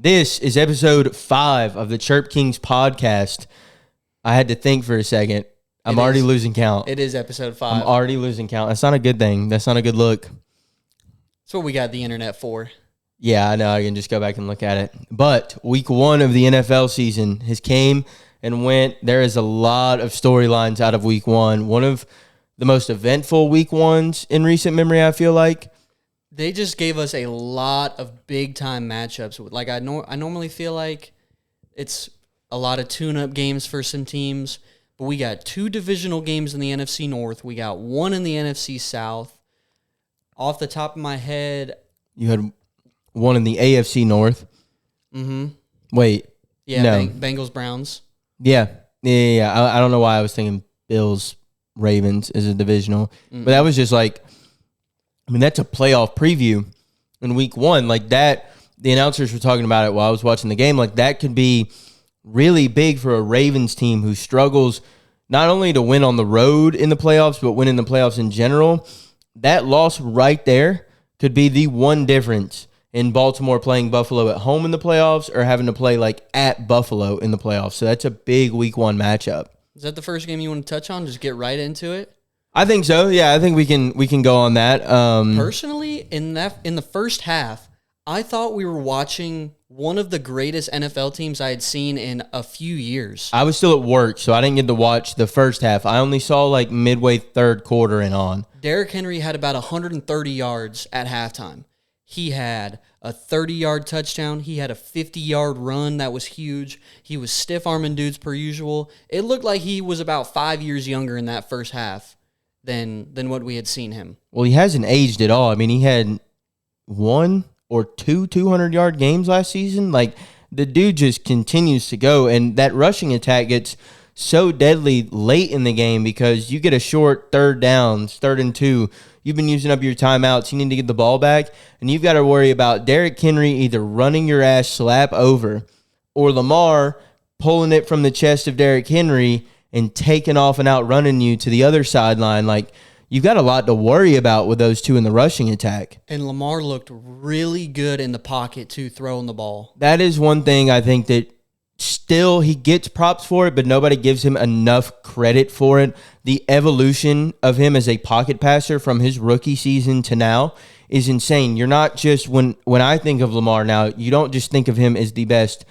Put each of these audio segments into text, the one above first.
This is episode 5 of the Chirp Kings podcast. I had to think for a second. I'm already losing count. It is episode 5. I'm already losing count. That's not a good thing. That's not a good look. That's what we got the internet for. Yeah, I know. I can just go back and look at it. But week 1 of the NFL season has came and went. There is a lot of storylines out of week 1. One of the most eventful week 1s in recent memory, I feel like. They just gave us a lot of big-time matchups. Like I normally feel like it's a lot of tune-up games for some teams, but we got 2 divisional games in the NFC North. We got 1 in the NFC South. Off the top of my head, you had 1 in the AFC North. Mm-hmm. Wait. Yeah, no. Bengals, Browns. Yeah. I don't know why I was thinking Bills, Ravens is a divisional. Mm-hmm. But that was just like, I mean, that's a playoff preview in week 1. Like that, the announcers were talking about it while I was watching the game. Like that could be really big for a Ravens team who struggles not only to win on the road in the playoffs, but win in the playoffs in general. That loss right there could be the one difference in Baltimore playing Buffalo at home in the playoffs or having to play like at Buffalo in the playoffs. So that's a big week 1 matchup. Is that the first game you want to touch on? Just get right into it? I think so. Yeah, I think we can go on that. Personally, in the first half, I thought we were watching one of the greatest NFL teams I had seen in a few years. I was still at work, so I didn't get to watch the first half. I only saw like midway third quarter and on. Derrick Henry had about 130 yards at halftime. He had a 30-yard touchdown. He had a 50-yard run that was huge. He was stiff-arming dudes per usual. It looked like he was about 5 years younger in that first half than what we had seen him. Well, he hasn't aged at all. I mean, he had 1 or 2 200-yard games last season. Like, the dude just continues to go, and that rushing attack gets so deadly late in the game because you get a short third downs, 3rd and 2. You've been using up your timeouts. You need to get the ball back, and you've got to worry about Derrick Henry either running your ass slap over or Lamar pulling it from the chest of Derrick Henry and taking off and outrunning you to the other sideline. Like, you've got a lot to worry about with those two in the rushing attack. And Lamar looked really good in the pocket, too, throwing the ball. That is one thing I think that still he gets props for it, but nobody gives him enough credit for it. The evolution of him as a pocket passer from his rookie season to now is insane. You're not just, when I think of Lamar now, you don't just think of him as the best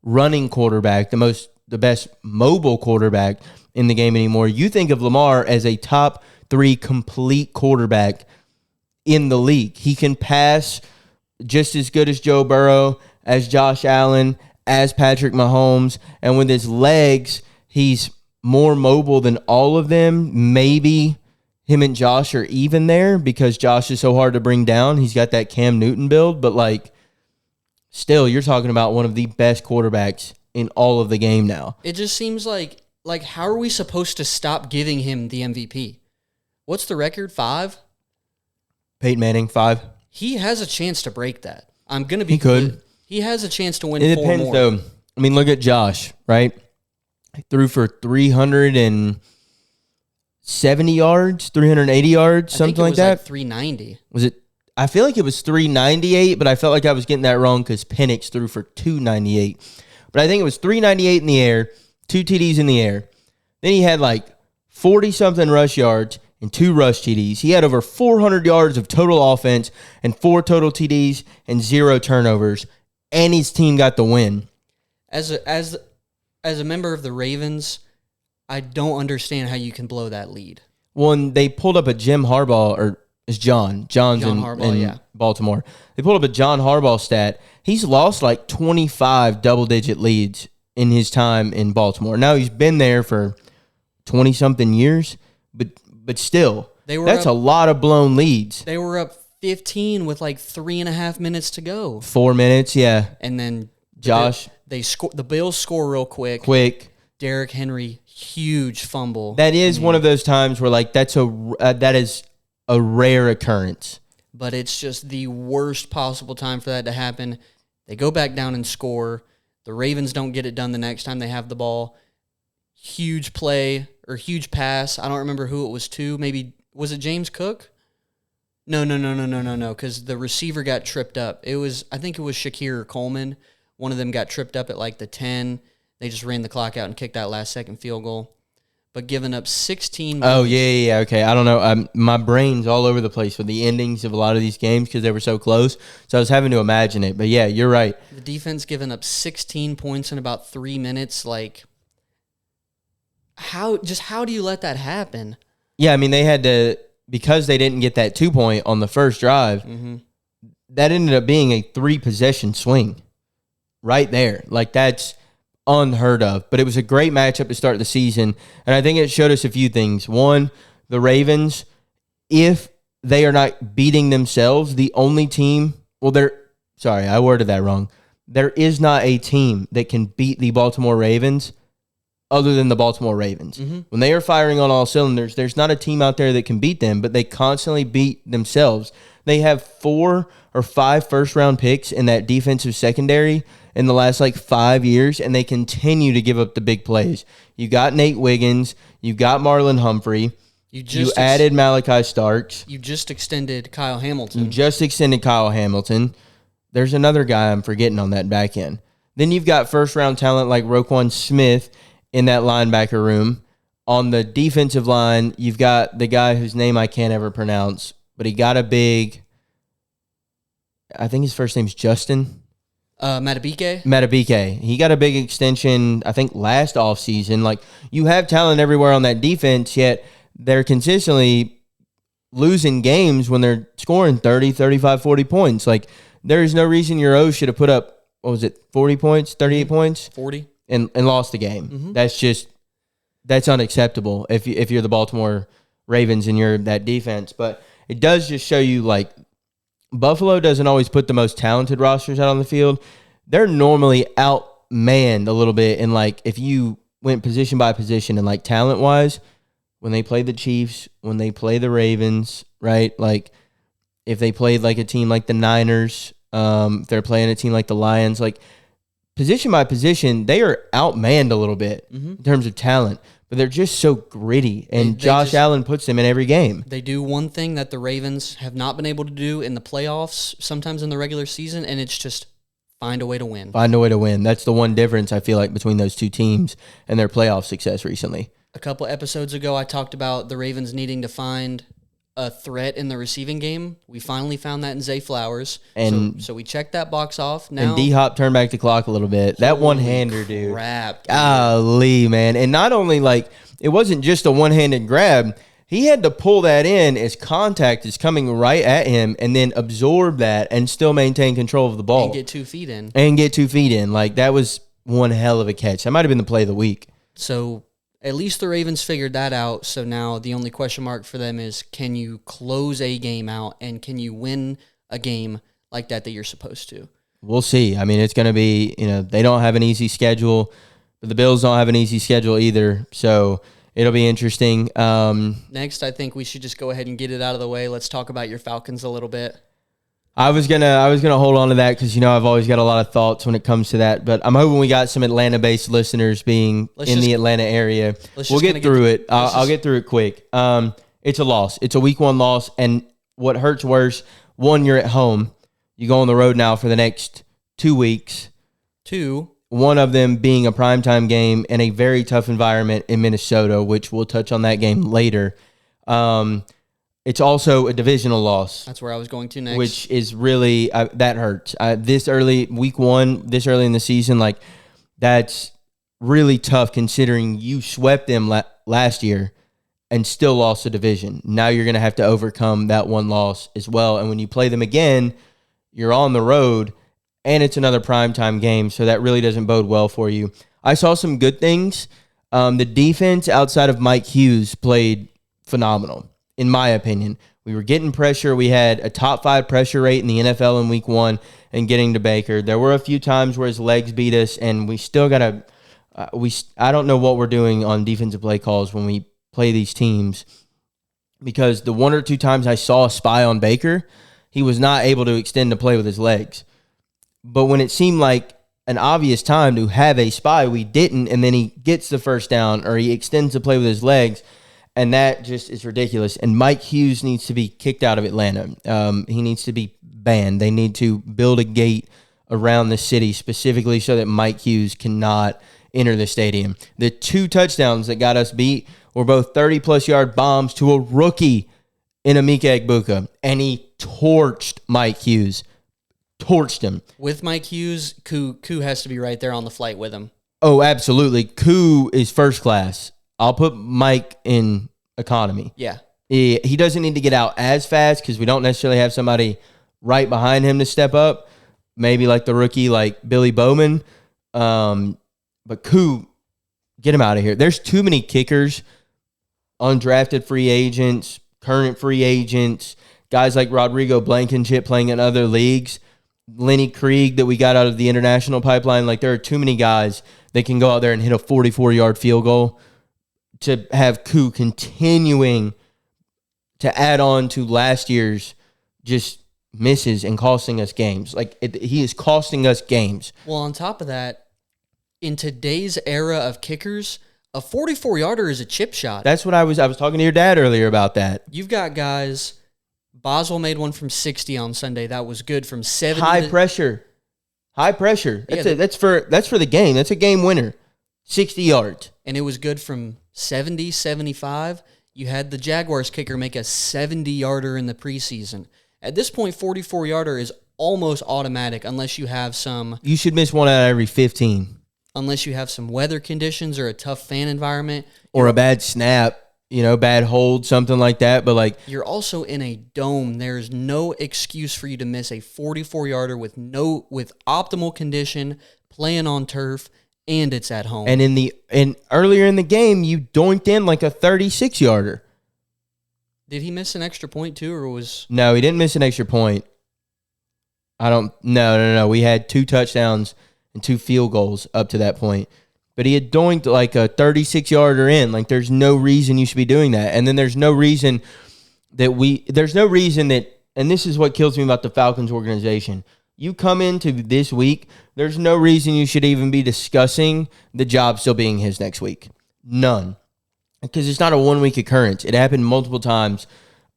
running quarterback, the best mobile quarterback in the game anymore. You think of Lamar as a top 3 complete quarterback in the league. He can pass just as good as Joe Burrow, as Josh Allen, as Patrick Mahomes, and with his legs, he's more mobile than all of them. Maybe him and Josh are even there because Josh is so hard to bring down. He's got that Cam Newton build, but like still, you're talking about one of the best quarterbacks in all of the game now. It just seems like how are we supposed to stop giving him the MVP? What's the record? 5? Peyton Manning, 5. He has a chance to break that. I'm going to be He could. He has a chance to win 4 more. It depends, though. I mean, look at Josh, right? He threw for 370 yards, 380 yards, something like that. Like 390. Was it? I feel like it was 398, but I felt like I was getting that wrong because Penix threw for 298. But I think it was 398 in the air, 2 TDs in the air. Then he had like 40-something rush yards and 2 rush TDs. He had over 400 yards of total offense and 4 total TDs and 0 turnovers, and his team got the win. As a member of the Ravens, I don't understand how you can blow that lead. When they pulled up a Jim Harbaugh, or it's John's in Baltimore. They pulled up a John Harbaugh stat. He's lost like 25 double-digit leads in his time in Baltimore. Now he's been there for 20-something years, but still, that's a lot of blown leads. They were up 15 with like 3.5 minutes to go. 4 minutes, yeah. And then Josh, the Bills score real quick. Derrick Henry, huge fumble. That is one of those times where like that is a rare occurrence. But it's just the worst possible time for that to happen. They go back down and score. The Ravens don't get it done the next time they have the ball. Huge play or huge pass. I don't remember who it was to. Maybe, was it James Cook? No, because the receiver got tripped up. I think it was Shakir Coleman One of them got tripped up at like the 10. They just ran the clock out and kicked that last-second field goal. But giving up 16 points. Oh, yeah, okay. I don't know. My brain's all over the place with the endings of a lot of these games because they were so close. So I was having to imagine it. But, yeah, you're right. The defense giving up 16 points in about 3 minutes. Like, how do you let that happen? Yeah, I mean, they had to, because they didn't get that 2-point on the first drive, that ended up being a 3-possession swing right there. Like, that's unheard of. But it was a great matchup to start the season, and I think it showed us a few things. One, the Ravens, if they are not beating themselves, the only team, sorry, I worded that wrong. There is not a team that can beat the Baltimore Ravens other than the Baltimore Ravens. When they are firing on all cylinders, there's not a team out there that can beat them, but they constantly beat themselves. They have 4 or 5 first-round picks in that defensive secondary in the last 5 years, and they continue to give up the big plays. You got Nate Wiggins. You got Marlon Humphrey. You added Malachi Starks. You just extended Kyle Hamilton. There's another guy I'm forgetting on that back end. Then you've got first-round talent like Roquan Smith in that linebacker room. On the defensive line, you've got the guy whose name I can't ever pronounce, but he got a big, I think his first name's Justin. Matabike. He got a big extension, I think, last offseason. You have talent everywhere on that defense, yet they're consistently losing games when they're scoring 30, 35, 40 points. There is no reason your O's should have put up, 40 points, 38 points? 40. And lost the game. That's unacceptable if you're the Baltimore Ravens and you're that defense. But it does just show you, Buffalo doesn't always put the most talented rosters out on the field. They're normally outmanned a little bit. And, if you went position by position and, talent-wise, when they play the Chiefs, when they play the Ravens, right? If they played, a team like the Niners, if they're playing a team like the Lions, position by position, they are outmanned a little bit in terms of talent. But they're just so gritty, and Josh Allen puts them in every game. They do one thing that the Ravens have not been able to do in the playoffs, sometimes in the regular season, and it's just find a way to win. That's the one difference, I feel like, between those two teams and their playoff success recently. A couple episodes ago, I talked about the Ravens needing to find a threat in the receiving game. We finally found that in Zay Flowers. And so we checked that box off. Now, and D-Hop turned back the clock a little bit. That one-hander, dude. Crap. Golly, man. And not only, it wasn't just a one-handed grab. He had to pull that in as contact is coming right at him and then absorb that and still maintain control of the ball. And get 2 feet in. That was one hell of a catch. That might have been the play of the week. So at least the Ravens figured that out. So now the only question mark for them is, can you close a game out and can you win a game like that you're supposed to? We'll see. I mean, it's going to be, they don't have an easy schedule, but the Bills don't have an easy schedule either. So it'll be interesting. Next, I think we should just go ahead and get it out of the way. Let's talk about your Falcons a little bit. I was gonna hold on to that because I've always got a lot of thoughts when it comes to that. But I'm hoping we got some Atlanta-based listeners being in the Atlanta area. We'll get through it. I'll get through it quick. It's a loss. It's a week 1 loss, and what hurts worse, one, you're at home. You go on the road now for the next 2 weeks. 2. One of them being a primetime game in a very tough environment in Minnesota, which we'll touch on that game later. It's also a divisional loss. That's where I was going to next. Which is really, that hurts. This early, week 1, this early in the season, that's really tough considering you swept them last year and still lost the division. Now you're going to have to overcome that one loss as well. And when you play them again, you're on the road, and it's another primetime game, so that really doesn't bode well for you. I saw some good things. The defense outside of Mike Hughes played phenomenal. In my opinion, we were getting pressure. We had a top 5 pressure rate in the NFL in week 1 and getting to Baker. There were a few times where his legs beat us, and we still got to I don't know what we're doing on defensive play calls when we play these teams, because the 1 or 2 times I saw a spy on Baker, he was not able to extend the play with his legs. But when it seemed like an obvious time to have a spy, we didn't, and then he gets the first down or he extends the play with his legs. And that just is ridiculous. And Mike Hughes needs to be kicked out of Atlanta. He needs to be banned. They need to build a gate around the city specifically so that Mike Hughes cannot enter the stadium. The 2 touchdowns that got us beat were both 30-plus yard bombs to a rookie in Emeka Egbuka, and he torched Mike Hughes. Torched him. With Mike Hughes, Koo has to be right there on the flight with him. Oh, absolutely. Koo is first class. I'll put Mike in economy. Yeah. He doesn't need to get out as fast because we don't necessarily have somebody right behind him to step up. Maybe like the rookie, like Billy Bowman. But Koo, get him out of here. There's too many kickers, undrafted free agents, current free agents, guys like Rodrigo Blankenship playing in other leagues, Lenny Krieg that we got out of the international pipeline. Like, there are too many guys that can go out there and hit a 44-yard field goal to have Koo continuing to add on to last year's just misses and costing us games. Like, he is costing us games. Well, on top of that, in today's era of kickers, a 44-yarder is a chip shot. That's what I was talking to your dad earlier about that. You've got guys. Boswell made one from 60 on Sunday. That was good from 70. High pressure. Yeah, That's for the game. That's a game winner. 60 yards. And it was good from 70, 75. You had the Jaguars kicker make a 70-yarder in the preseason. At this point, 44-yarder is almost automatic unless you have some... You should miss one out of every 15. Unless you have some weather conditions or a tough fan environment. Or a bad snap, bad hold, something like that. But, like... You're also in a dome. There's no excuse for you to miss a 44-yarder with optimal condition, playing on turf, and it's at home. And earlier in the game, you doinked in like a 36-yarder. Did he miss an extra point too, or was... No, he didn't miss an extra point. No. We had 2 touchdowns and 2 field goals up to that point. But he had doinked like a 36-yarder in. Like, there's no reason you should be doing that. And then there's no reason that, and this is what kills me about the Falcons organization. You come into this week, there's no reason you should even be discussing the job still being his next week. None. Because it's not a one-week occurrence. It happened multiple times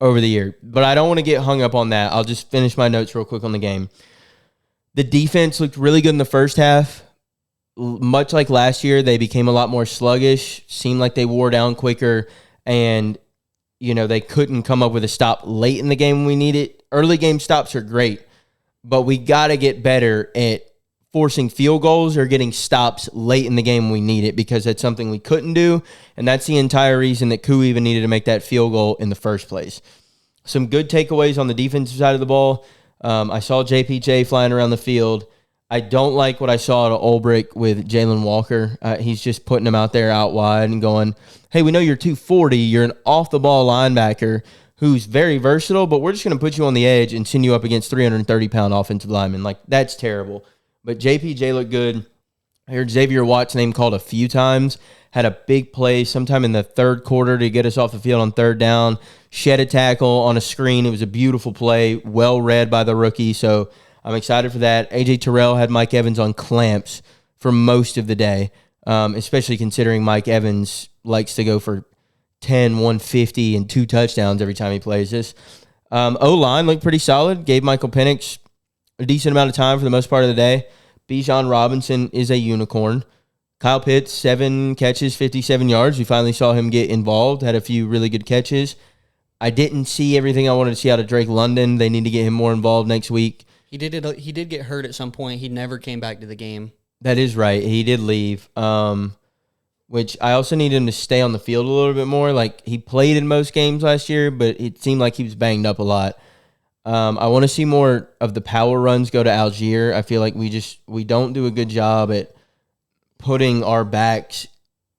over the year. But I don't want to get hung up on that. I'll just finish my notes real quick on the game. The defense looked really good in the first half. Much like last year, they became a lot more sluggish, seemed like they wore down quicker, and, they couldn't come up with a stop late in the game when we need it. Early game stops are great, but we got to get better at forcing field goals or getting stops late in the game when we need it, because that's something we couldn't do, and that's the entire reason that Koo even needed to make that field goal in the first place. Some good takeaways on the defensive side of the ball. I saw JPJ flying around the field. I don't like what I saw at Ulbrich with Jalen Walker. He's just putting him out there out wide and going, hey, we know you're 240. You're an off-the-ball linebacker who's very versatile, but we're just going to put you on the edge and send you up against 330-pound offensive linemen. Like, that's terrible. But JPJ looked good. I heard Xavier Watts' name called a few times. Had a big play sometime in the third quarter to get us off the field on third down. Shed a tackle on a screen. It was a beautiful play, well read by the rookie. So I'm excited for that. A.J. Terrell had Mike Evans on clamps for most of the day, especially considering Mike Evans likes to go for 10, 150, and 2 touchdowns every time he plays this. O-line looked pretty solid. Gave Michael Penix a decent amount of time for the most part of the day. Bijan Robinson is a unicorn. Kyle Pitts, 7 catches, 57 yards. We finally saw him get involved, had a few really good catches. I didn't see everything I wanted to see out of Drake London. They need to get him more involved next week. He did get hurt at some point. He never came back to the game. That is right. He did leave, which I also need him to stay on the field a little bit more. Like, he played in most games last year, but it seemed like he was banged up a lot. I want to see more of the power runs go to Algier. I feel like we don't do a good job at putting our backs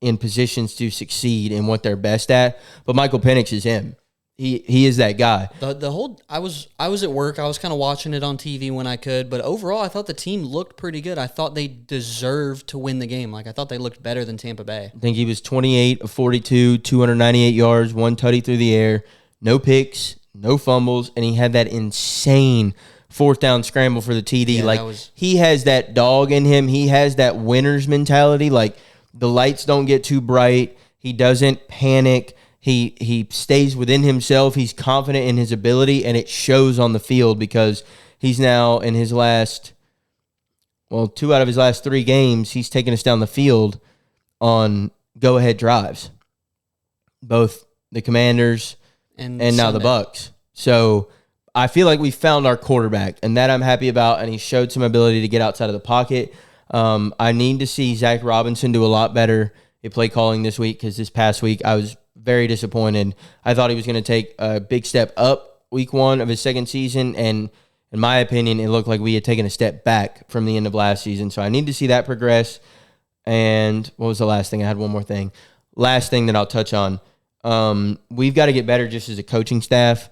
in positions to succeed in what they're best at. But Michael Penix is him. He is that guy. I was at work. I was kind of watching it on TV when I could, but overall, I thought the team looked pretty good. I thought they deserved to win the game. Like, I thought they looked better than Tampa Bay. I think he was 28 of 42, 298 yards, 1 tutty through the air, no picks, no fumbles, and he had that insane 4th down scramble for the TD. Yeah, he has that dog in him. He has that winner's mentality. Like, the lights don't get too bright. He doesn't panic. He stays within himself. He's confident in his ability, and it shows on the field because he's now in his last Well, 2 out of his last 3 games, he's taken us down the field on go-ahead drives. Both the Commanders and now the Bucks. So I feel like we found our quarterback, and that I'm happy about, and he showed some ability to get outside of the pocket. I need to see Zach Robinson do a lot better at play calling this week, because this past week I was very disappointed. I thought he was going to take a big step up week 1 of his second season, and in my opinion, it looked like we had taken a step back from the end of last season. So I need to see that progress. And what was the last thing? I had one more thing. Last thing that I'll touch on. We've got to get better just as a coaching staff.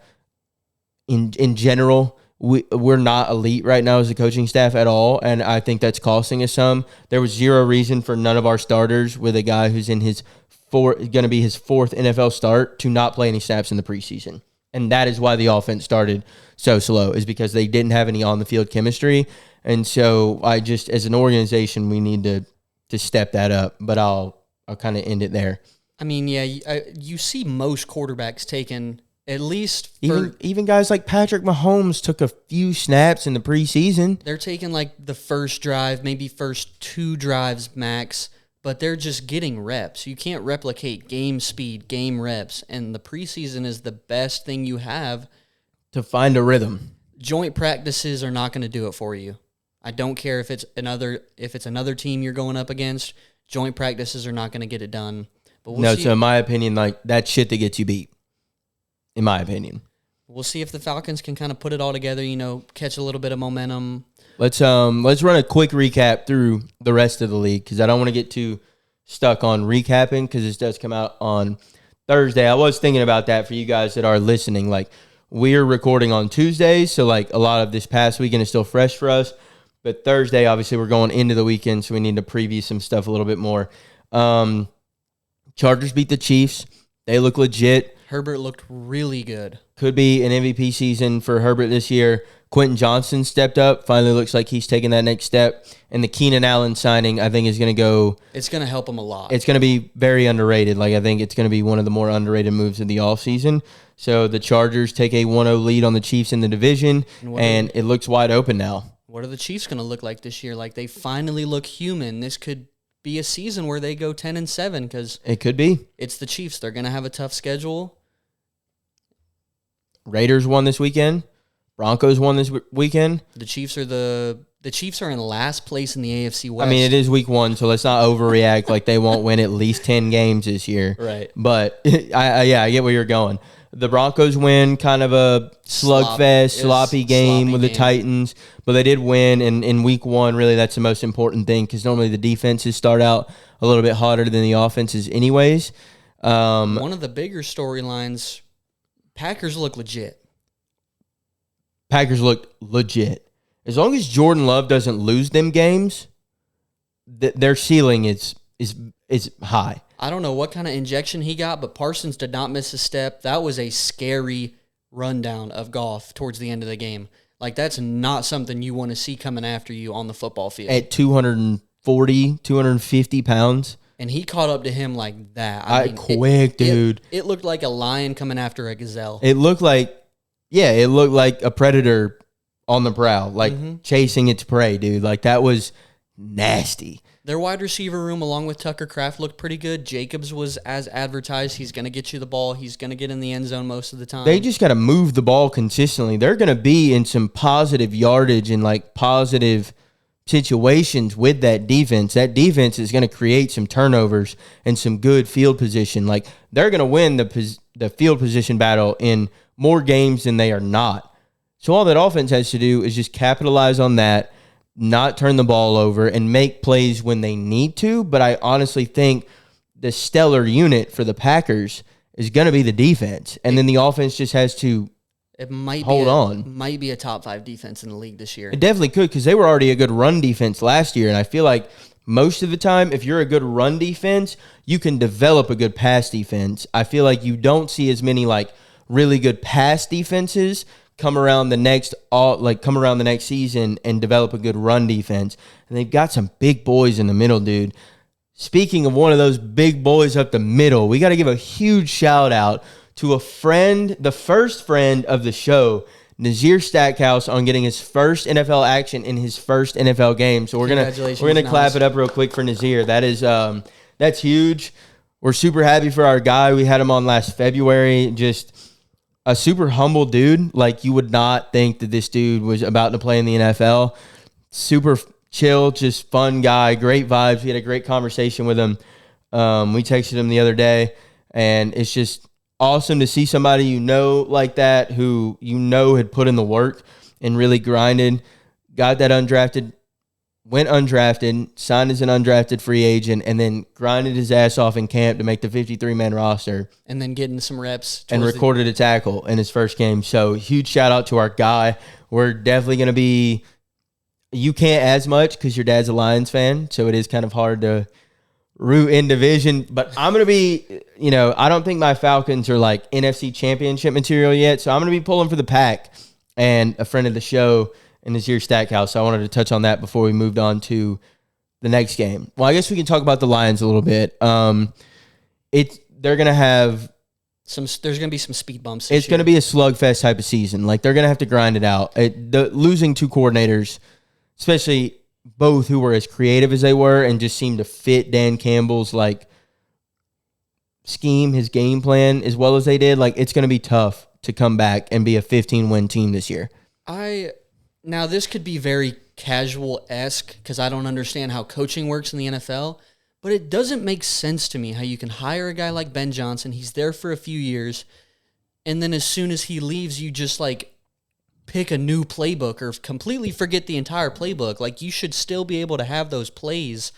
In general, we're not elite right now as a coaching staff at all, and I think that's costing us some. There was zero reason for none of our starters, with a guy who's in his going to be his 4th NFL start, to not play any snaps in the preseason. And that is why the offense started so slow, is because they didn't have any on-the-field chemistry. And so I just, as an organization, we need to step that up. But I'll kind of end it there. I mean, yeah, you see most quarterbacks taking at least... Even guys like Patrick Mahomes took a few snaps in the preseason. They're taking like the first drive, maybe first 2 drives max, but they're just getting reps. You can't replicate game speed, game reps, and the preseason is the best thing you have to find a rhythm. Joint practices are not going to do it for you. I don't care if it's another team you're going up against. Joint practices are not going to get it done. But so in my opinion, like, that's shit that gets you beat. In my opinion, we'll see if the Falcons can kind of put it all together. Catch a little bit of momentum. Let's run a quick recap through the rest of the league, because I don't want to get too stuck on recapping, because this does come out on Thursday. I was thinking about that for you guys that are listening. Like, we're recording on Tuesdays, so like a lot of this past weekend is still fresh for us. But Thursday, obviously, we're going into the weekend, so we need to preview some stuff a little bit more. Chargers beat the Chiefs. They look legit. Herbert looked really good. Could be an MVP season for Herbert this year. Quentin Johnson stepped up. Finally looks like he's taking that next step. And the Keenan Allen signing, I think, is going to go... It's going to help him a lot. It's going to be very underrated. Like, I think it's going to be one of the more underrated moves of the offseason. So the Chargers take a 1-0 lead on the Chiefs in the division, and it looks wide open now. What are the Chiefs going to look like this year? Like, they finally look human. This could be a season where they go 10-7, because... It could be. It's the Chiefs. They're going to have a tough schedule. Raiders won this weekend. Broncos won this weekend. The Chiefs are in last place in the AFC West. I mean, it is week 1, so let's not overreact like they won't win at least 10 games this year. Right. But I get where you're going. The Broncos win, kind of a slugfest, sloppy game with the Titans, but they did win. And in week 1, really, that's the most important thing, because normally the defenses start out a little bit hotter than the offenses anyways. One of the bigger storylines, Packers look legit. Packers look legit. As long as Jordan Love doesn't lose them games, their ceiling is high. I don't know what kind of injection he got, but Parsons did not miss a step. That was a scary rundown of Goff towards the end of the game. Like, that's not something you want to see coming after you on the football field. At 240, 250 pounds. And he caught up to him like that. Dude. It looked like a lion coming after a gazelle. It looked like a predator on the prowl, like chasing its prey, dude. Like, that was nasty. Their wide receiver room, along with Tucker Kraft, looked pretty good. Jacobs was as advertised. He's going to get you the ball. He's going to get in the end zone most of the time. They just got to move the ball consistently. They're going to be in some positive yardage and, like, positive situations with that defense. That defense is going to create some turnovers and some good field position. Like, they're going to win the field position battle in more games than they are not. So all that offense has to do is just capitalize on that, not turn the ball over, and make plays when they need to. But I honestly think the stellar unit for the Packers is going to be the defense. And then the offense just has to hold on. Might be a top 5 defense in the league this year. It definitely could, because they were already a good run defense last year. And I feel like most of the time, if you're a good run defense, you can develop a good pass defense. I feel like you don't see as many, like, really good pass defenses come around the next season and develop a good run defense. And they've got some big boys in the middle, dude. Speaking of one of those big boys up the middle, we got to give a huge shout out to a friend, the first friend of the show, Nazir Stackhouse on getting his first NFL action in his first NFL game. So we're gonna clap it up real quick for Nazir. That is that's huge. We're super happy for our guy. We had him on last February. Just a super humble dude. Like, you would not think that this dude was about to play in the NFL. Super chill, just fun guy, great vibes. We had a great conversation with him. We texted him the other day, and it's just awesome to see somebody like that, who had put in the work and really grinded, got that undrafted, went undrafted, signed as an undrafted free agent, and then grinded his ass off in camp to make the 53-man roster. And then getting some reps. And recorded a tackle in his first game. So huge shout out to our guy. We're definitely going to be – you can't as much because your dad's a Lions fan, so it is kind of hard to root in division. But I'm going to be – I don't think my Falcons are like NFC championship material yet, so I'm going to be pulling for the pack. And a friend of the show – in Nazir Stackhouse. So I wanted to touch on that before we moved on to the next game. Well, I guess we can talk about the Lions a little bit. They're going to have there's going to be some speed bumps. It's going to be a slugfest type of season. Like, they're going to have to grind it out. Losing two coordinators, especially both who were as creative as they were and just seemed to fit Dan Campbell's scheme, his game plan as well as they did. Like, it's going to be tough to come back and be a 15-win team this year. Now, this could be very casual-esque because I don't understand how coaching works in the NFL, but it doesn't make sense to me how you can hire a guy like Ben Johnson. He's there for a few years, and then as soon as he leaves, you just, pick a new playbook or completely forget the entire playbook. Like, you should still be able to have those plays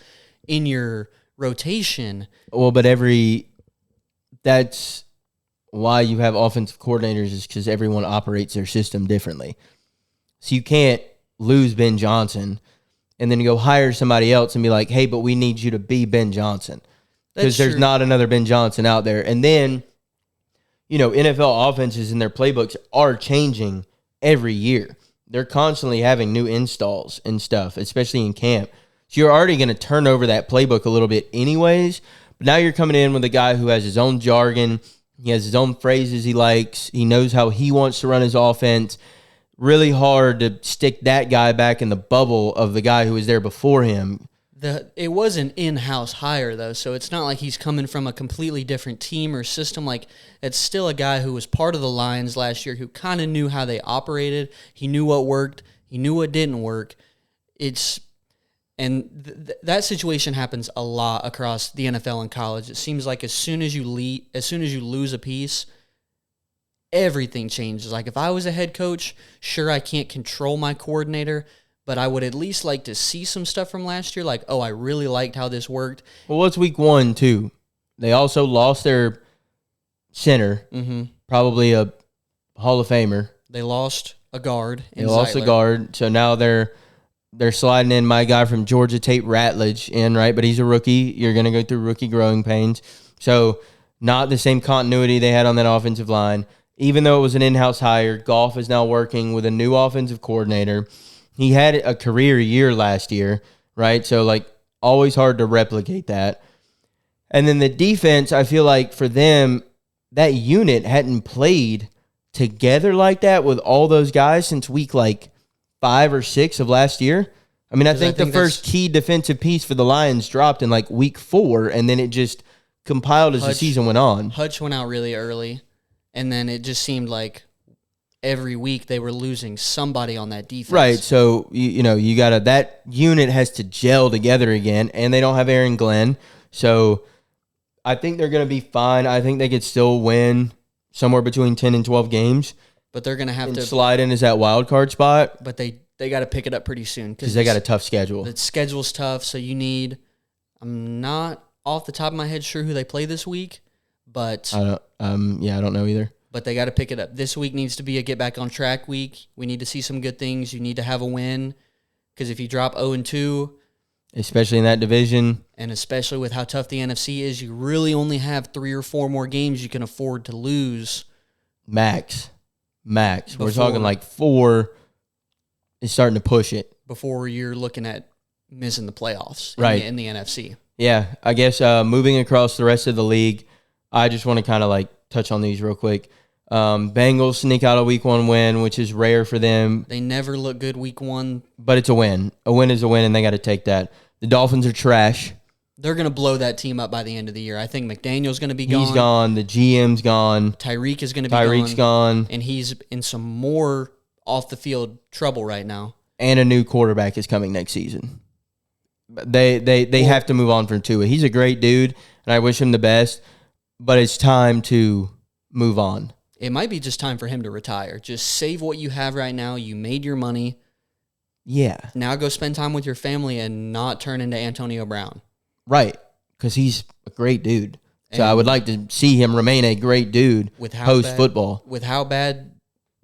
in your rotation. Well, but that's why you have offensive coordinators, is because everyone operates their system differently. So you can't lose Ben Johnson and then go hire somebody else and be like, hey, but we need you to be Ben Johnson. Because there's not another Ben Johnson out there. And then, NFL offenses and their playbooks are changing every year. They're constantly having new installs and stuff, especially in camp. So you're already going to turn over that playbook a little bit anyways. But now you're coming in with a guy who has his own jargon. He has his own phrases he likes. He knows how he wants to run his offense. Really hard to stick that guy back in the bubble of the guy who was there before him. It was an in-house hire, though, so it's not like he's coming from a completely different team or system. Like, it's still a guy who was part of the Lions last year who kind of knew how they operated. He knew what worked. He knew what didn't work. That situation happens a lot across the NFL and college. It seems like as soon as you lose a piece, everything changes. Like, if I was a head coach, sure, I can't control my coordinator, but I would at least like to see some stuff from last year. Like, I really liked how this worked. Well, it's week 1, too. They also lost their center, probably a Hall of Famer. They lost a guard. So now they're sliding in my guy from Georgia, Tate Ratledge, in, right? But he's a rookie. You're going to go through rookie growing pains. So not the same continuity they had on that offensive line. Even though it was an in-house hire, Goff is now working with a new offensive coordinator. He had a career year last year, right? So, always hard to replicate that. And then the defense, I feel like for them, that unit hadn't played together like that with all those guys since week, 5 or 6 of last year. I mean, I think the first key defensive piece for the Lions dropped in, week 4, and then it just compiled as the season went on. Hutch went out really early. And then it just seemed like every week they were losing somebody on that defense. Right. So, you got to – that unit has to gel together again, and they don't have Aaron Glenn. So, I think they're going to be fine. I think they could still win somewhere between 10 and 12 games. But they're going to have to – slide in as that wild card spot. But they got to pick it up pretty soon. Because they got a tough schedule. The schedule's tough, so you need – I'm not off the top of my head sure who they play this week. But I don't know either. But they got to pick it up. This week needs to be a get back on track week. We need to see some good things. You need to have a win, because if you drop 0-2, especially in that division, and especially with how tough the NFC is, you really only have 3 or 4 more games you can afford to lose. Max. We're talking 4 is starting to push it before you're looking at missing the playoffs, right, in the NFC. Yeah, I guess moving across the rest of the league, I just want to kind of touch on these real quick. Bengals sneak out a week 1 win, which is rare for them. They never look good week 1. But it's a win. A win is a win, and they got to take that. The Dolphins are trash. They're going to blow that team up by the end of the year. I think McDaniel's going to be gone. He's gone. The GM's gone. Tyreek is going to be gone. Tyreek's gone. And he's in some more off-the-field trouble right now. And a new quarterback is coming next season. They have to move on from Tua. He's a great dude, and I wish him the best, but it's time to move on. It might be just time for him to retire. Just save what you have right now. You made your money. Yeah. Now go spend time with your family and not turn into Antonio Brown. Right, because he's a great dude. So I would like to see him remain a great dude post-football. With how bad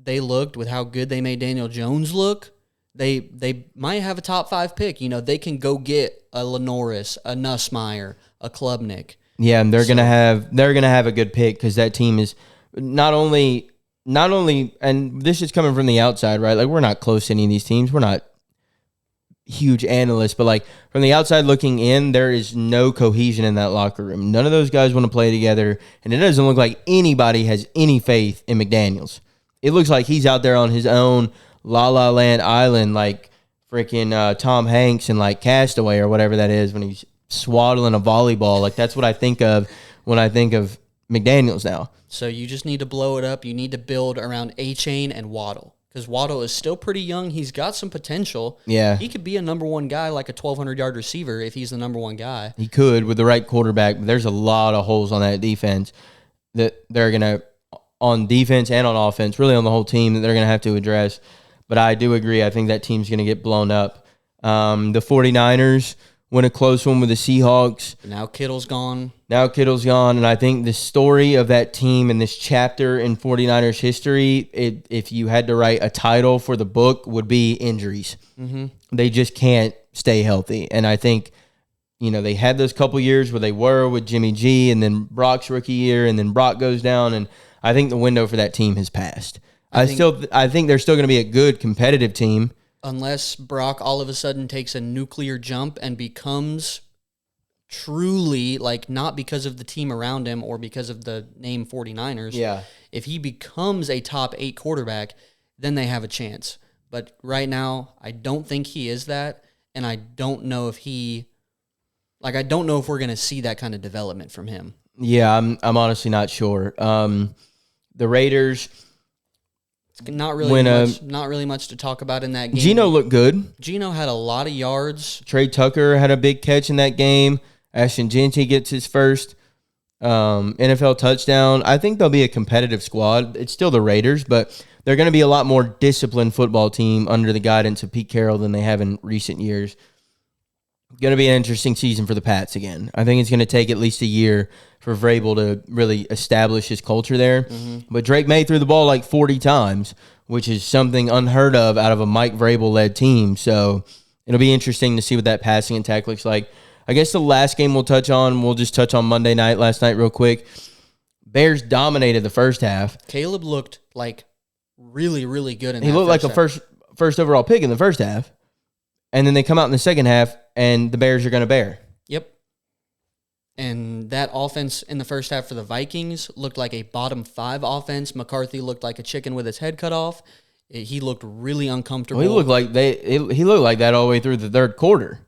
they looked, with how good they made Daniel Jones look, they might have a top 5 pick. You know, they can go get a Lenoris, a Nussmeier, a Klubnik. Yeah, and they're gonna have a good pick because that team is not only, and this is coming from the outside, right? Like, we're not close to any of these teams. We're not huge analysts, but like from the outside looking in, there is no cohesion in that locker room. None of those guys want to play together, and it doesn't look like anybody has any faith in McDaniels. It looks like he's out there on his own La La Land island, like freaking Tom Hanks and like Castaway or whatever that is when he's swaddling a volleyball. Like, that's what I think of when I think of McDaniels now. So you just need to blow it up. You need to build around A-Chain and Waddle. Because Waddle is still pretty young. He's got some potential. Yeah. He could be a number 1 guy, like a 1,200-yard receiver if he's the number 1 guy. He could with the right quarterback, but there's a lot of holes on that defense that they're going to, on defense and on offense, really on the whole team, that they're going to have to address. But I do agree. I think that team's going to get blown up. The 49ers win a close one with the Seahawks. Now Kittle's gone. And I think the story of that team in this chapter in 49ers history, if you had to write a title for the book, would be injuries. Mm-hmm. They just can't stay healthy. And I think, you know, they had those couple years where they were with Jimmy G, and then Brock's rookie year, and then Brock goes down, and I think the window for that team has passed. I think they're still going to be a good competitive team. Unless Brock all of a sudden takes a nuclear jump and becomes truly, like, not because of the team around him or because of the name 49ers. Yeah. If he becomes a top 8 quarterback, then they have a chance. But right now, I don't think he is that, and I don't know if I don't know if we're going to see that kind of development from him. Yeah, I'm honestly not sure. The Raiders... Not really much to talk about in that game. Geno looked good. Geno had a lot of yards. Trey Tucker had a big catch in that game. Ashton Jeanty gets his first NFL touchdown. I think they'll be a competitive squad. It's still the Raiders, but they're going to be a lot more disciplined football team under the guidance of Pete Carroll than they have in recent years. Going to be an interesting season for the Pats again. I think it's going to take at least a year for Vrabel to really establish his culture there. Mm-hmm. But Drake May threw the ball like 40 times, which is something unheard of out of a Mike Vrabel-led team. So it'll be interesting to see what that passing attack looks like. I guess the last game we'll just touch on Monday night, last night real quick. Bears dominated the first half. Caleb looked like really, really good in that. He looked like a first overall pick in the first half. And then they come out in the second half, and the Bears are going to bear. Yep. And that offense in the first half for the Vikings looked like a bottom 5 offense. McCarthy looked like a chicken with his head cut off. He looked really uncomfortable. Well, he looked like that all the way through the third quarter.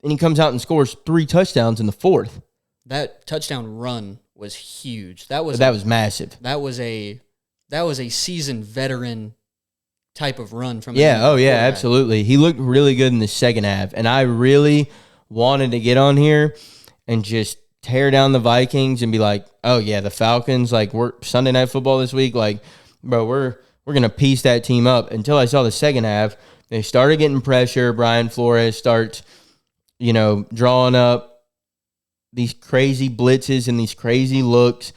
And he comes out and scores 3 touchdowns in the fourth. That touchdown run was huge. That was massive. That was a seasoned veteran type of run from absolutely. He looked really good in the second half, and I really wanted to get on here and just tear down the Vikings and be like, oh yeah, the Falcons, like, we're Sunday Night Football this week, like, bro, we're gonna piece that team up. Until I saw the second half, they started getting pressure. Brian Flores starts, drawing up these crazy blitzes and these crazy looks.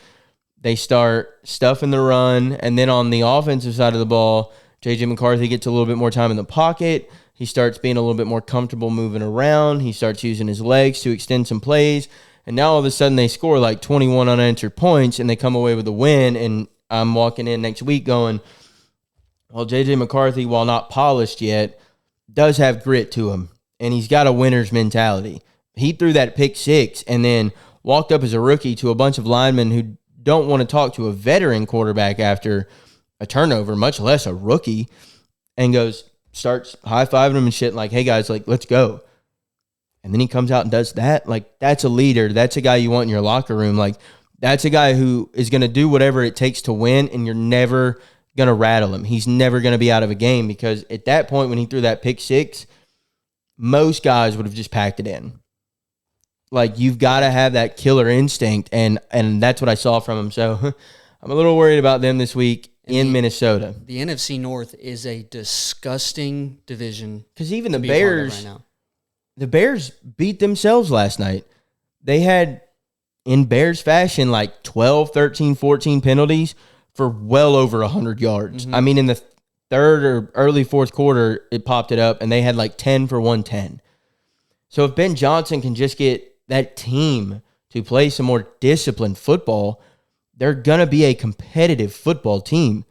They start stuffing the run, and then on the offensive side of the ball, J.J. McCarthy gets a little bit more time in the pocket. He starts being a little bit more comfortable moving around. He starts using his legs to extend some plays. And now all of a sudden they score like 21 unanswered points, and they come away with a win. And I'm walking in next week going, well, J.J. McCarthy, while not polished yet, does have grit to him. And he's got a winner's mentality. He threw that pick 6 and then walked up as a rookie to a bunch of linemen who don't want to talk to a veteran quarterback after a turnover, much less a rookie, and starts high-fiving him and shit like, hey, guys, like, let's go. And then he comes out and does that. Like, that's a leader. That's a guy you want in your locker room. Like, that's a guy who is going to do whatever it takes to win, and you're never going to rattle him. He's never going to be out of a game because at that point when he threw that pick six, most guys would have just packed it in. Like, you've got to have that killer instinct, and that's what I saw from him. So I'm a little worried about them this week in Minnesota. The NFC North is a disgusting division. Because even the Bears, right now. The Bears beat themselves last night. They had, in Bears fashion, like 12, 13, 14 penalties for well over 100 yards. Mm-hmm. I mean, in the third or early fourth quarter, it popped it up, and they had like 10 for 110. So if Ben Johnson can just get that team to play some more disciplined football, they're going to be a competitive football team.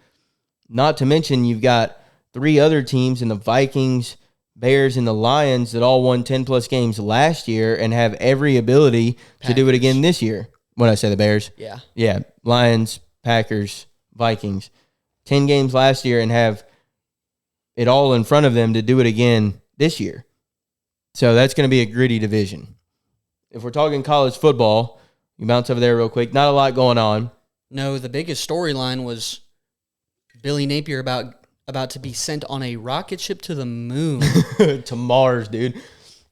Not to mention you've got three other teams in the Vikings, Bears, and the Lions that all won 10-plus games last year and have every ability to do it again this year. When I say the Bears? Yeah. Yeah, Lions, Packers, Vikings. 10 games last year and have it all in front of them to do it again this year. So that's going to be a gritty division. If we're talking college football, you bounce over there real quick. Not a lot going on. No, the biggest storyline was Billy Napier about to be sent on a rocket ship to the moon. To Mars, dude.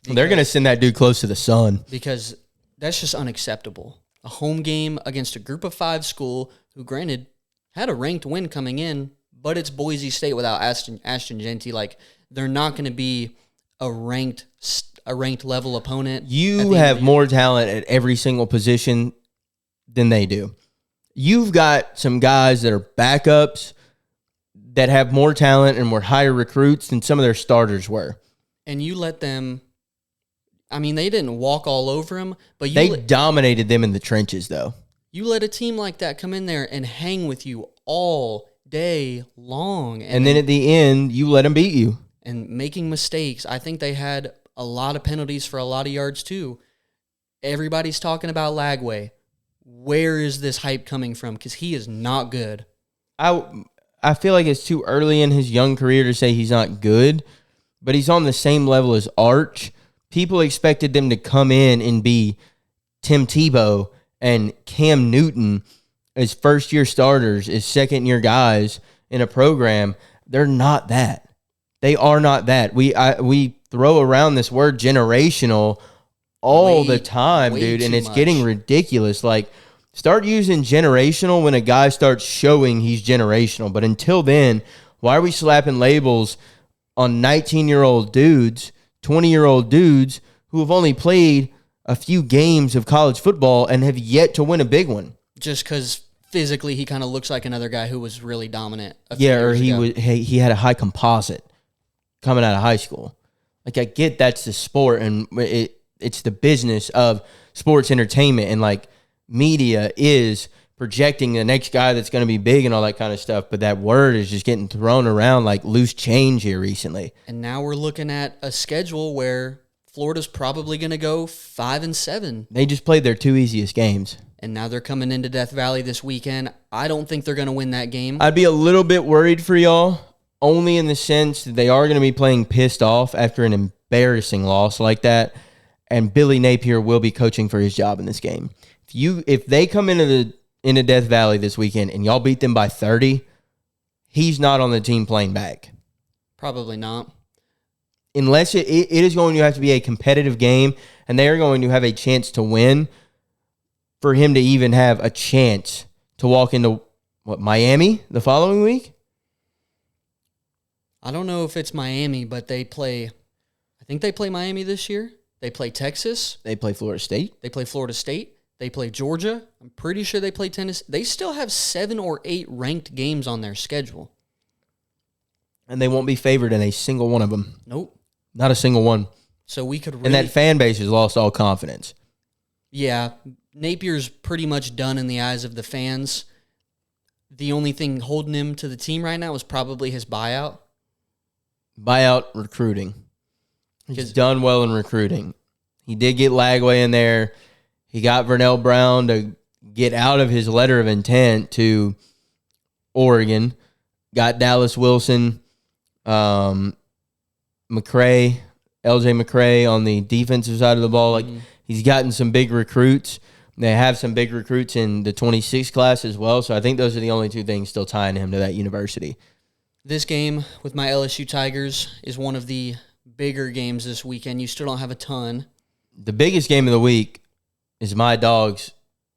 They're going to send that dude close to the sun. Because that's just unacceptable. A home game against a group of 5 school who, granted, had a ranked win coming in, but it's Boise State without Ashton Jeanty. Like, they're not going to be a ranked level opponent. You have more talent at every single position than they do. You've got some guys that are backups that have more talent and were higher recruits than some of their starters were. And you let them, I mean, they didn't walk all over them, but they dominated them in the trenches, though. You let a team like that come in there and hang with you all day long. And then at the end, you let them beat you. And making mistakes. I think they had a lot of penalties for a lot of yards, too. Everybody's talking about Lagway. Where is this hype coming from? Because he is not good. I feel like it's too early in his young career to say he's not good, but he's on the same level as Arch. People expected them to come in and be Tim Tebow and Cam Newton as first-year starters, as second-year guys in a program. They're not that. They are not that. We throw around this word generational all the time, dude, and it's getting ridiculous. Like, start using generational when a guy starts showing he's generational. But until then, why are we slapping labels on 19-year-old dudes, 20-year-old dudes who have only played a few games of college football and have yet to win a big one? Just because physically he kind of looks like another guy who was really dominant. Or he had a high composite coming out of high school. Like, I get that's the sport, and it's the business of sports entertainment, and like media is projecting the next guy that's going to be big and all that kind of stuff. But that word is just getting thrown around like loose change here recently. And now we're looking at a schedule where Florida's probably going to go 5-7. They just played their 2 easiest games. And now they're coming into Death Valley this weekend. I don't think they're going to win that game. I'd be a little bit worried for y'all, only in the sense that they are going to be playing pissed off after an embarrassing loss like that. And Billy Napier will be coaching for his job in this game. If they come into Death Valley this weekend and y'all beat them by 30, he's not on the team playing back. Probably not. Unless it is going to have to be a competitive game, and they are going to have a chance to win for him to even have a chance to walk into, Miami the following week? I don't know if it's Miami, but I think they play Miami this year. They play Texas. They play Florida State. They play Florida State. They play Georgia. I'm pretty sure they play Tennessee. They still have 7 or 8 ranked games on their schedule. And they won't be favored in a single one of them. Nope. Not a single one. So we could really... And that fan base has lost all confidence. Yeah. Napier's pretty much done in the eyes of the fans. The only thing holding him to the team right now is probably his buyout. Buyout recruiting. He's done well in recruiting. He did get Lagway in there. He got Vernell Brown to get out of his letter of intent to Oregon. Got Dallas Wilson, McCray, LJ McCray on the defensive side of the ball. Like, he's gotten some big recruits. They have some big recruits in the 26 class as well. So I think those are the only two things still tying him to that university. This game with my LSU Tigers is one of the bigger games this weekend. You still don't have a ton. The biggest game of the week is my Dogs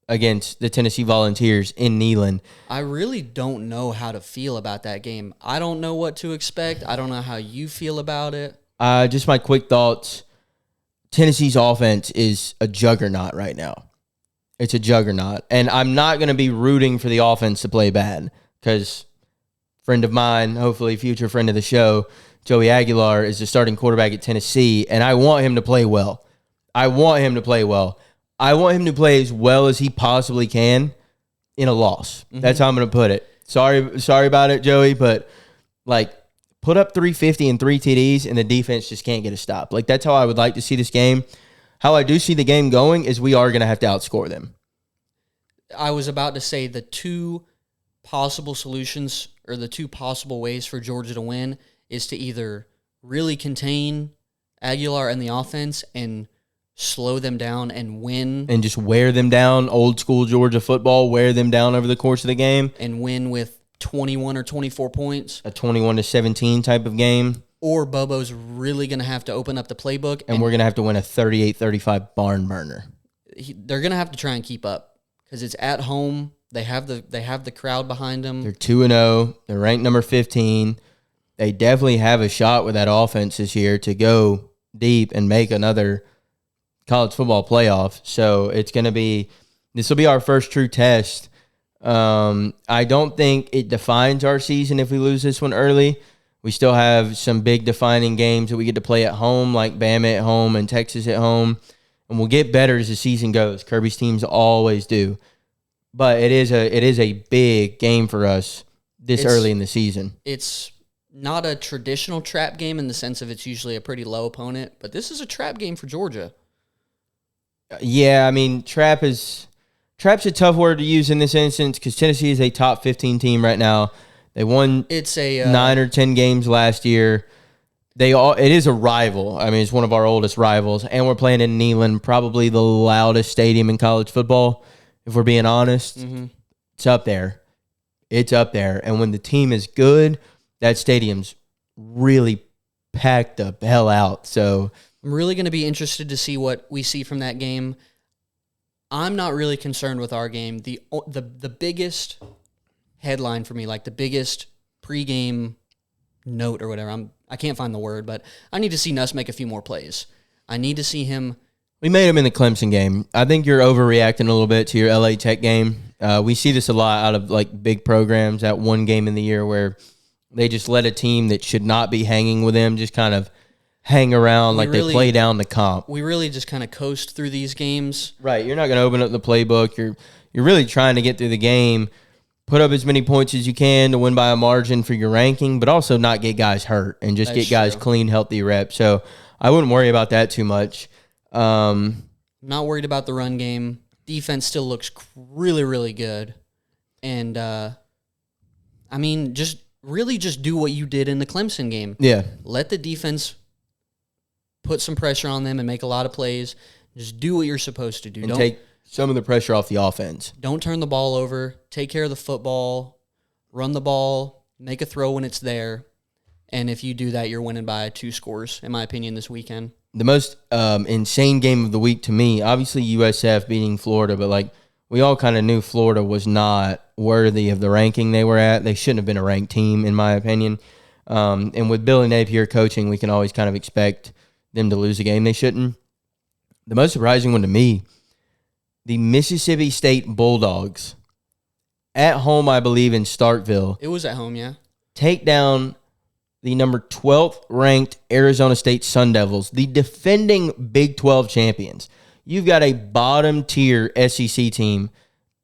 against the Tennessee Volunteers in Neyland. I really don't know how to feel about that game. I don't know what to expect. I don't know how you feel about it. Just my quick thoughts. Tennessee's offense is a juggernaut right now. It's a juggernaut. And I'm not going to be rooting for the offense to play bad because friend of mine, hopefully future friend of the show, Joey Aguilar, is the starting quarterback at Tennessee, and I want him to play well. I want him to play as well as he possibly can in a loss. That's how I'm going to put it. Sorry about it, Joey, but like put up 350 and 3 TDs, and the defense just can't get a stop. Like, that's how I would like to see this game. How I do see the game going is we are going to have to outscore them. I was about to say the two possible solutions or the two possible ways for Georgia to win is to either really contain Aguilar and the offense and slow them down and win. And just wear them down, old school Georgia football, wear them down over the course of the game. And win with 21 or 24 points. A 21-17 type of game. Or Bobo's really going to have to open up the playbook. And we're going to have to win a 38-35 barn burner. They're going to have to try and keep up because it's at home. They have the crowd behind them. They're 2-0. They're ranked number 15. They definitely have a shot with that offense this year to go deep and make another college football playoff. So this will be our first true test. I don't think it defines our season if we lose this one early. We still have some big defining games that we get to play at home, like Bama at home and Texas at home. And we'll get better as the season goes. Kirby's teams always do. But it is a big game for us early in the season. It's not a traditional trap game in the sense of it's usually a pretty low opponent, but this is a trap game for Georgia. Yeah, I mean, trap's a tough word to use in this instance because Tennessee is a top 15 team right now. They won 9 or 10 games last year. It is a rival. I mean, it's one of our oldest rivals, and we're playing in Neyland, probably the loudest stadium in college football. If we're being honest, It's up there. It's up there. And when the team is good, that stadium's really packed the hell out. So I'm really going to be interested to see what we see from that game. I'm not really concerned with our game. The biggest headline for me, like the biggest pregame note or whatever, I can't find the word, but I need to see Nuss make a few more plays. I need to see him. We made him in the Clemson game. I think you're overreacting a little bit to your LA Tech game. We see this a lot out of like big programs, that one game in the year where they just let a team that should not be hanging with them just kind of hang around they play down the comp. We really just kind of coast through these games. Right. You're not going to open up the playbook. You're really trying to get through the game, put up as many points as you can to win by a margin for your ranking, but also not get guys hurt and just get guys clean, healthy reps. So I wouldn't worry about that too much. Not worried about the run game. Defense still looks really, really good. And, I mean, just do what you did in the Clemson game. Yeah. Let the defense put some pressure on them and make a lot of plays. Just do what you're supposed to do. And take some of the pressure off the offense. Don't turn the ball over. Take care of the football. Run the ball. Make a throw when it's there. And if you do that, you're winning by 2 scores, in my opinion, this weekend. The most insane game of the week to me, obviously USF beating Florida, but we all kind of knew Florida was not worthy of the ranking they were at. They shouldn't have been a ranked team, in my opinion. And with Billy Napier coaching, we can always kind of expect them to lose a game they shouldn't. The most surprising one to me, the Mississippi State Bulldogs, at home, I believe, in Starkville. It was at home, yeah. Take down the number 12th ranked Arizona State Sun Devils, the defending Big 12 champions. You've got a bottom tier SEC team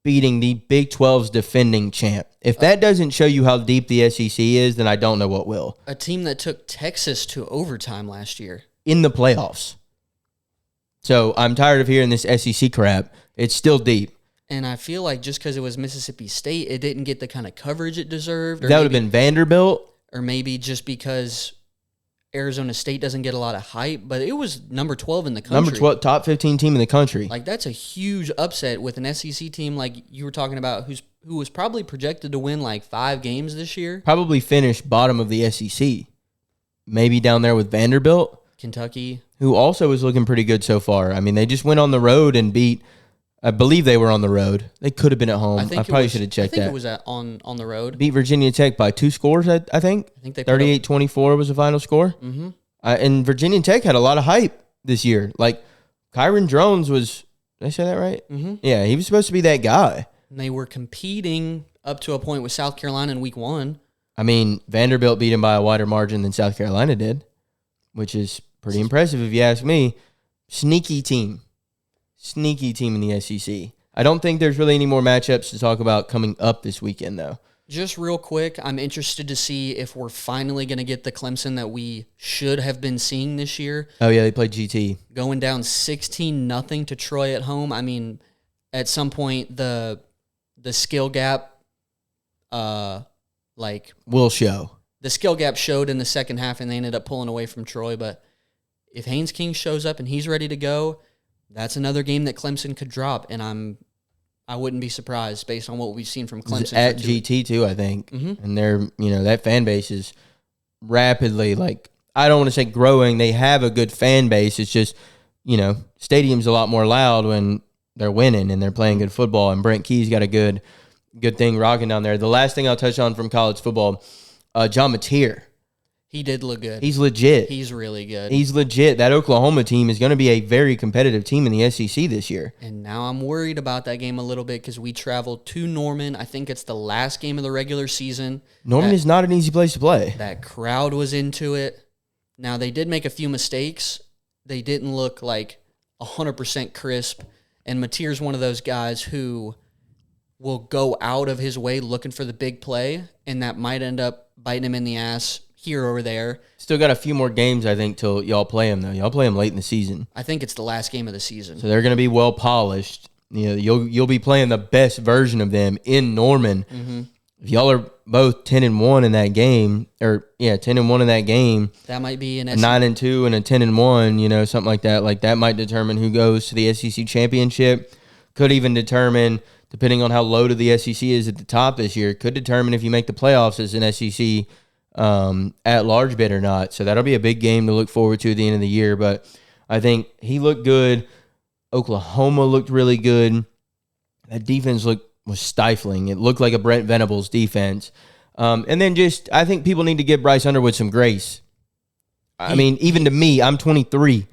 beating the Big 12's defending champ. If that doesn't show you how deep the SEC is, then I don't know what will. A team that took Texas to overtime last year. In the playoffs. So I'm tired of hearing this SEC crap. It's still deep. And I feel like just because it was Mississippi State, it didn't get the kind of coverage it deserved. Or That would have been Vanderbilt. Or maybe just because Arizona State doesn't get a lot of hype, but it was number 12 in the country. Number 12, top 15 team in the country. Like, that's a huge upset with an SEC team like you were talking about who was probably projected to win like 5 games this year. Probably finished bottom of the SEC. Maybe down there with Vanderbilt. Kentucky. Who also is looking pretty good so far. I mean, they just went on the road and beat... I believe they were on the road. They could have been at home. I probably should have checked that. I think it was on the road. Beat Virginia Tech by 2 scores, I think. I think they 38-24 was the final score. Mm-hmm. And Virginia Tech had a lot of hype this year. Like, Kyron Drones was... Did I say that right? Mm-hmm. Yeah, he was supposed to be that guy. And they were competing up to a point with South Carolina in week 1. I mean, Vanderbilt beat him by a wider margin than South Carolina did, which is pretty impressive if you ask me. Sneaky team in the SEC. I don't think there's really any more matchups to talk about coming up this weekend, though. Just real quick, I'm interested to see if we're finally going to get the Clemson that we should have been seeing this year. Oh, yeah, they played GT. Going down 16-0 to Troy at home. I mean, at some point, the skill gap, will show. The skill gap showed in the second half, and they ended up pulling away from Troy. But if Haynes King shows up and he's ready to go, that's another game that Clemson could drop, and I wouldn't be surprised based on what we've seen from Clemson. It's at GT too, I think. Mm-hmm. And they're, that fan base is rapidly, I don't want to say growing. They have a good fan base. It's just, stadium's a lot more loud when they're winning and they're playing good football. And Brent Key's got a good thing rocking down there. The last thing I'll touch on from college football, John Mateer. He did look good. He's legit. He's really good. He's legit. That Oklahoma team is going to be a very competitive team in the SEC this year. And now I'm worried about that game a little bit because we traveled to Norman. I think it's the last game of the regular season. Norman is not an easy place to play. That crowd was into it. Now, they did make a few mistakes. They didn't look like 100% crisp. And Mateer's one of those guys who will go out of his way looking for the big play, and that might end up biting him in the ass here or there. Still got a few more games, I think, till y'all play him, though. Y'all play him late in the season. I think it's the last game of the season. So they're going to be well polished. You'll be playing the best version of them in Norman. Mm-hmm. If y'all are both 10-1 in that game, 10-1 in that game, that might be an 9-2 and a 10-1, something like that. Like that might determine who goes to the SEC championship. Could even determine, depending on how loaded the SEC is at the top this year, could determine if you make the playoffs as an SEC at large bid or not. So that'll be a big game to look forward to at the end of the year. But I think he looked good. Oklahoma looked really good. That defense was stifling. It looked like a Brent Venables defense. And then I think people need to give Bryce Underwood some grace. I mean, even to me, I'm 23.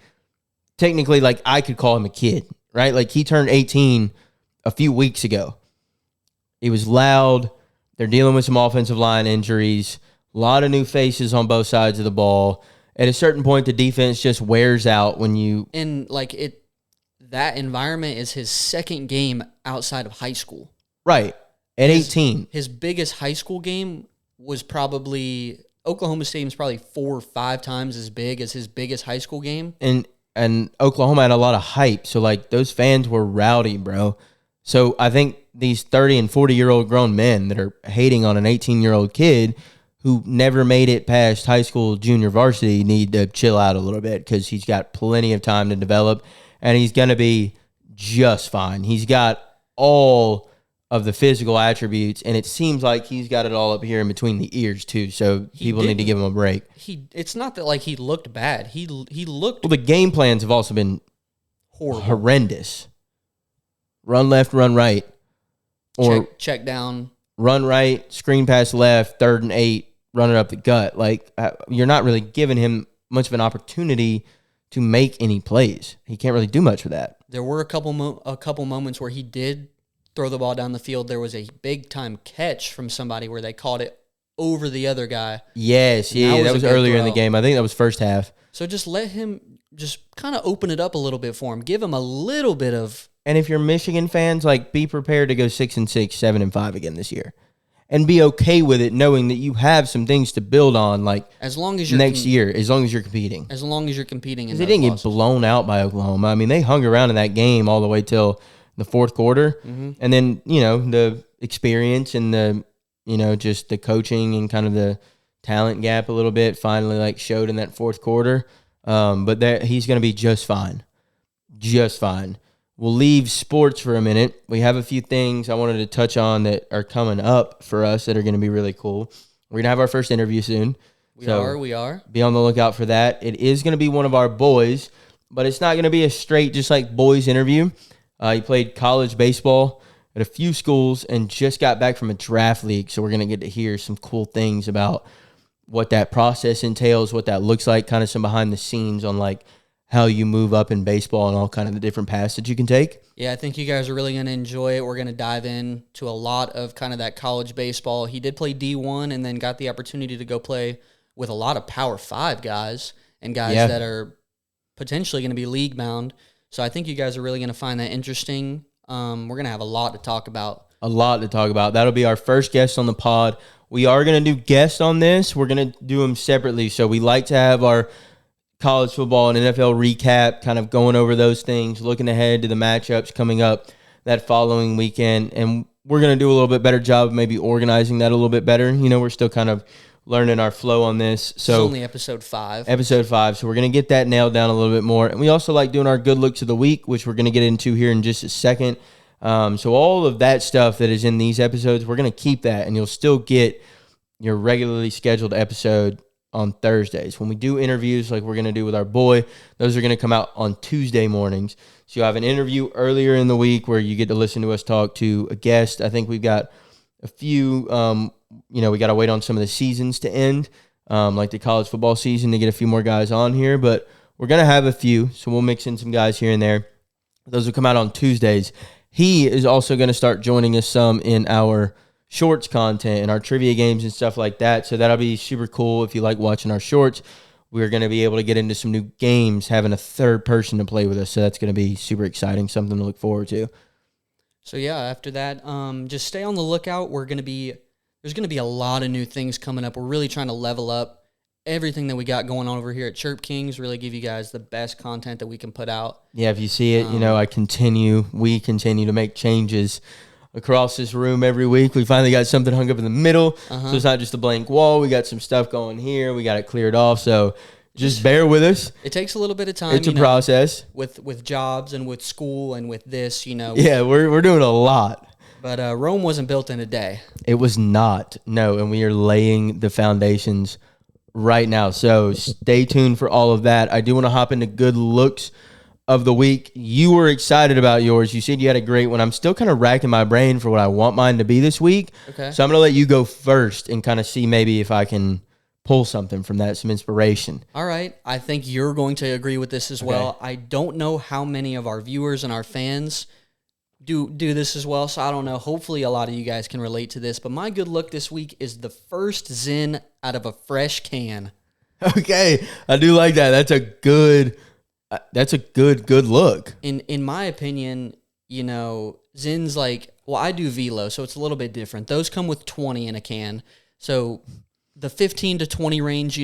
Technically, I could call him a kid, right? He turned 18 a few weeks ago. He was loud. They're dealing with some offensive line injuries. A lot of new faces on both sides of the ball. At a certain point, the defense just wears out when you... And, that environment is his second game outside of high school. Right. At 18. His biggest high school game was probably... Oklahoma Stadium's probably 4 or 5 times as big as his biggest high school game. And Oklahoma had a lot of hype. So, those fans were rowdy, bro. So, I think these 30 and 40-year-old grown men that are hating on an 18-year-old kid who never made it past high school junior varsity need to chill out a little bit because he's got plenty of time to develop, and he's going to be just fine. He's got all of the physical attributes, and it seems like he's got it all up here in between the ears, too, so people need to give him a break. It's not that, he looked bad. He looked... Well, the game plans have also been horrible. Horrendous. Run left, run right. Or check down. Run right, screen pass left, 3rd and 8, run it up the gut. You're not really giving him much of an opportunity to make any plays. He can't really do much with that. There were a couple moments where he did throw the ball down the field. There was a big-time catch from somebody where they caught it over the other guy. Yes, that was earlier in the game. I think that was first half. So just let him just kind of open it up a little bit for him. Give him a little bit of... And if you're Michigan fans, be prepared to go 6-6, 7-5 again this year. And be okay with it, knowing that you have some things to build on, as long as you're next year, as long as you're competing. As long as you're competing. Because they didn't get blown out by Oklahoma. I mean, they hung around in that game all the way till the fourth quarter. And then, the experience and the, just the coaching and kind of the talent gap a little bit finally like showed in that fourth quarter. But that he's going to be just fine. Just fine. We'll leave sports for a minute. We have a few things I wanted to touch on that are coming up for us that are going to be really cool. We're going to have our first interview soon. We are. Be on the lookout for that. It is going to be one of our boys, but it's not going to be a straight just like boys interview. He played college baseball at a few schools and just got back from a draft league, so we're going to get to hear some cool things about what that process entails, what that looks like, kind of some behind the scenes on like how you move up in baseball and all kind of the different paths that you can take. Yeah, I think you guys are really going to enjoy it. We're going to dive into a lot of kind of that college baseball. He did play D1 and then got the opportunity to go play with a lot of Power 5 guys and guys that are potentially going to be league bound. So I think you guys are really going to find that interesting. We're going to have a lot to talk about. That'll be our first guest on the pod. We are going to do guests on this. We're going to do them separately. So we like to have our college football and NFL recap, kind of going over those things, looking ahead to the matchups coming up that following weekend. And we're going to do a little bit better job of maybe organizing that a little bit better. We're still kind of learning our flow on this. So it's only episode 5. So we're going to get that nailed down a little bit more. And we also like doing our good looks of the week, which we're going to get into here in just a second. So all of that stuff that is in these episodes, we're going to keep that, and you'll still get your regularly scheduled episode on Thursdays. When we do interviews like we're going to do with our boy, those are going to come out on Tuesday mornings. So you have an interview earlier in the week where you get to listen to us talk to a guest. I think we've got a few, we got to wait on some of the seasons to end, like the college football season, to get a few more guys on here. But we're going to have a few, so we'll mix in some guys here and there. Those will come out on Tuesdays. He is also going to start joining us some in our shorts content and our trivia games and stuff like that. So that'll be super cool if you like watching our shorts. We're going to be able to get into some new games, having a third person to play with us. So that's going to be super exciting, something to look forward to. So yeah, after that, just stay on the lookout. There's going to be a lot of new things coming up. We're really trying to level up everything that we got going on over here at Chirp Kings, really give you guys the best content that we can put out. Yeah, if you see it, we continue to make changes across this room every week. We finally got something hung up in the middle, so it's not just a blank wall. We got some stuff going here. We got it cleared off, so just bear with us. It takes a little bit of time. It's a process. With jobs and with school and with this, Yeah, we're doing a lot. But Rome wasn't built in a day. It was not, no, and we are laying the foundations right now. So stay tuned for all of that. I do want to hop into good looks of the week. You were excited about yours. You said you had a great one. I'm still kind of racking my brain for what I want mine to be this week. Okay. So I'm going to let you go first and kind of see maybe if I can pull something from that, some inspiration. All right. I think you're going to agree with this as well. I don't know how many of our viewers and our fans do this as well, so I don't know. Hopefully a lot of you guys can relate to this, but my good look this week is the first Zin out of a fresh can. Okay, I do like that. That's a good look. In my opinion, Zin's I do velo, so it's a little bit different. Those come with 20 in a can. So the 15 to 20 range,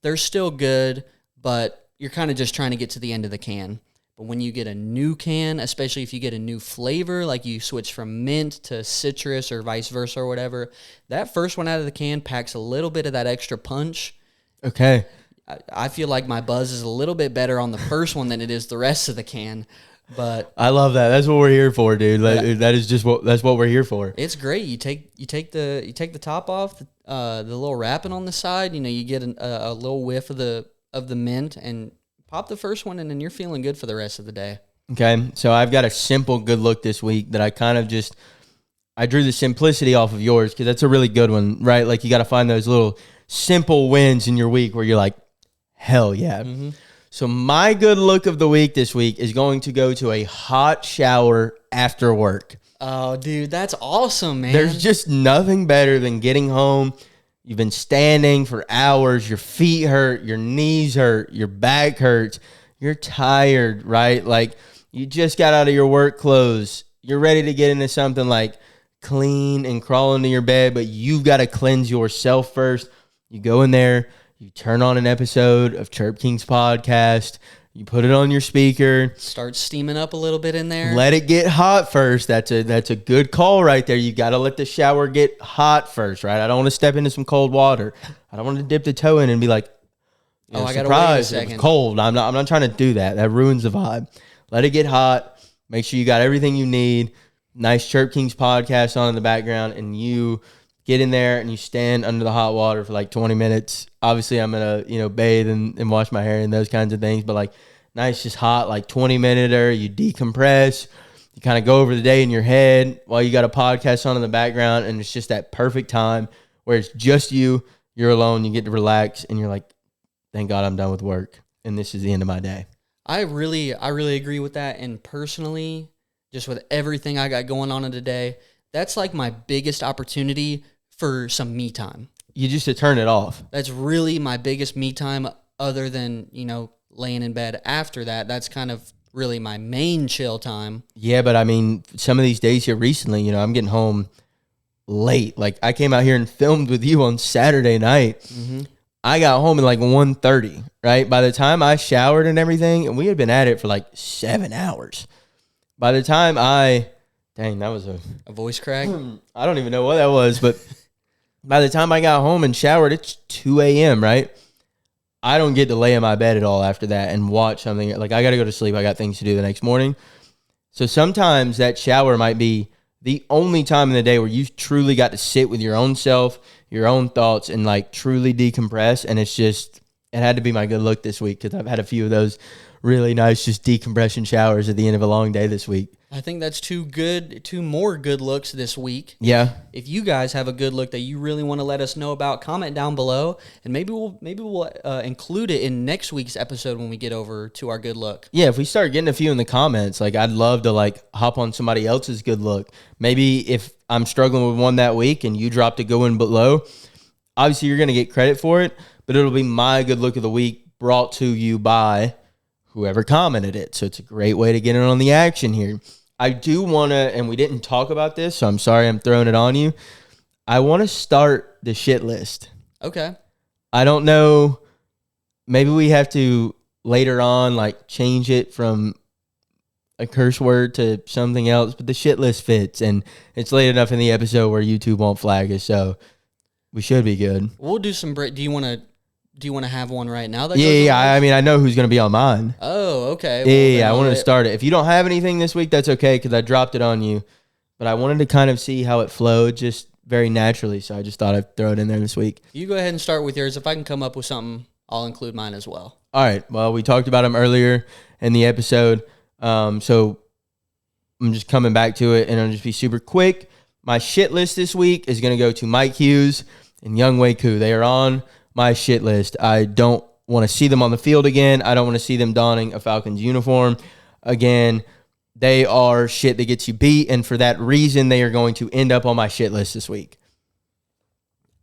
they're still good, but you're kind of just trying to get to the end of the can. But when you get a new can, especially if you get a new flavor, like you switch from mint to citrus or vice versa or whatever, that first one out of the can packs a little bit of that extra punch. Okay. I feel like my buzz is a little bit better on the first one than it is the rest of the can. But I love that. That's what we're here for, dude. That's what we're here for. It's great. You take the top off, the little wrapping on the side. You get a little whiff of the mint and pop the first one, and then you're feeling good for the rest of the day. Okay, so I've got a simple good look this week that I kind of I drew the simplicity off of yours because that's a really good one, right? Like you got to find those little simple wins in your week where you're like, hell yeah. Mm-hmm. So my good look of the week this week is going to go to a hot shower after work. Oh, dude, that's awesome, man. There's just nothing better than getting home. You've been standing for hours. Your feet hurt. Your knees hurt. Your back hurts. You're tired, right? Like you just got out of your work clothes. You're ready to get into something like clean and crawl into your bed, but you've got to cleanse yourself first. You go in there. You turn on an episode of Chirp Kings podcast. You put it on your speaker. Start steaming up a little bit in there. Let it get hot first. That's a good call right there. You got to let the shower get hot first, right? I don't want to step into some cold water. I don't want to dip the toe in and be like, I got to wait a second. It was cold. I'm not trying to do that. That ruins the vibe. Let it get hot. Make sure you got everything you need. Nice Chirp Kings podcast on in the background, and you get in there and you stand under the hot water for like 20 minutes. Obviously, I'm going to, bathe and wash my hair and those kinds of things. But like nice, just hot, like 20-minute-er. You decompress. You kind of go over the day in your head while you got a podcast on in the background. And it's just that perfect time where it's just you. You're alone. You get to relax. And you're like, thank God I'm done with work. And this is the end of my day. I really agree with that. And personally, just with everything I got going on in today, that's like my biggest opportunity for some me time. You just to turn it off. That's really my biggest me time other than, laying in bed after that. That's kind of really my main chill time. Yeah, but I mean, some of these days here recently, I'm getting home late. Like I came out here and filmed with you on Saturday night. Mm-hmm. I got home at like 1:30, right? By the time I showered and everything, and we had been at it for like 7 hours. By the time dang, that was a voice crack. I don't even know what that was, but by the time I got home and showered, it's 2 a.m., right? I don't get to lay in my bed at all after that and watch something. Like, I got to go to sleep. I got things to do the next morning. So sometimes that shower might be the only time in the day where you truly got to sit with your own self, your own thoughts, and like truly decompress. And it had to be my good look this week because I've had a few of those really nice just decompression showers at the end of a long day this week. I think that's two more good looks this week. Yeah. If you guys have a good look that you really want to let us know about, comment down below, and maybe we'll include it in next week's episode when we get over to our good look. Yeah, if we start getting a few in the comments, like I'd love to like hop on somebody else's good look. Maybe if I'm struggling with one that week and you dropped a good one below, obviously you're going to get credit for it, but it'll be my good look of the week brought to you by whoever commented it. So it's a great way to get in on the action here. I do want to, and we didn't talk about this, so I'm sorry I'm throwing it on you. I want to start the shit list. Okay. I don't know. Maybe we have to later on like change it from a curse word to something else, but the shit list fits, and it's late enough in the episode where YouTube won't flag us, so we should be good. We'll do some break. Do you want to have one right now? Yeah. I mean, I know who's going to be on mine. Oh, okay. Well, I wanted to start it. If you don't have anything this week, that's okay because I dropped it on you. But I wanted to kind of see how it flowed just very naturally, so I just thought I'd throw it in there this week. You go ahead and start with yours. If I can come up with something, I'll include mine as well. All right. Well, we talked about them earlier in the episode, so I'm just coming back to it, and I'll just be super quick. My shit list this week is going to go to Mike Hughes and Young Wei Koo. They are on my shit list. I don't want to see them on the field again. I don't want to see them donning a Falcons uniform again. They are shit that gets you beat, and for that reason, they are going to end up on my shit list this week.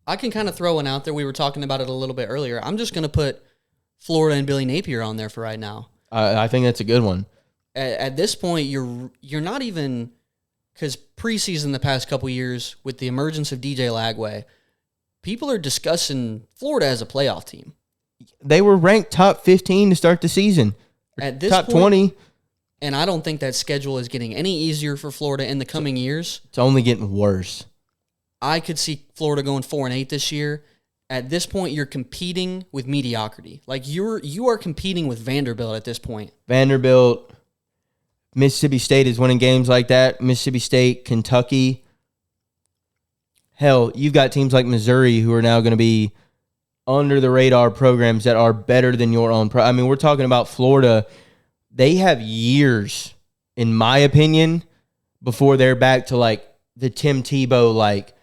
I can kind of throw one out there. We were talking about it a little bit earlier. I'm just going to put Florida and Billy Napier on there for right now. I think that's a good one. At this point, you're not even, because preseason the past couple years with the emergence of DJ Lagway, people are discussing Florida as a playoff team. They were ranked top 15 to start the season. At this top point, 20. And I don't think that schedule is getting any easier for Florida in the coming years. It's only getting worse. I could see Florida going 4-8 this year. At this point, you're competing with mediocrity. Like you are competing with Vanderbilt at this point. Vanderbilt, Mississippi State is winning games like that. Mississippi State, Kentucky. Hell, you've got teams like Missouri who are now going to be under the radar programs that are better than your own. I mean, we're talking about Florida. They have years, in my opinion, before they're back to like the Tim Tebow, like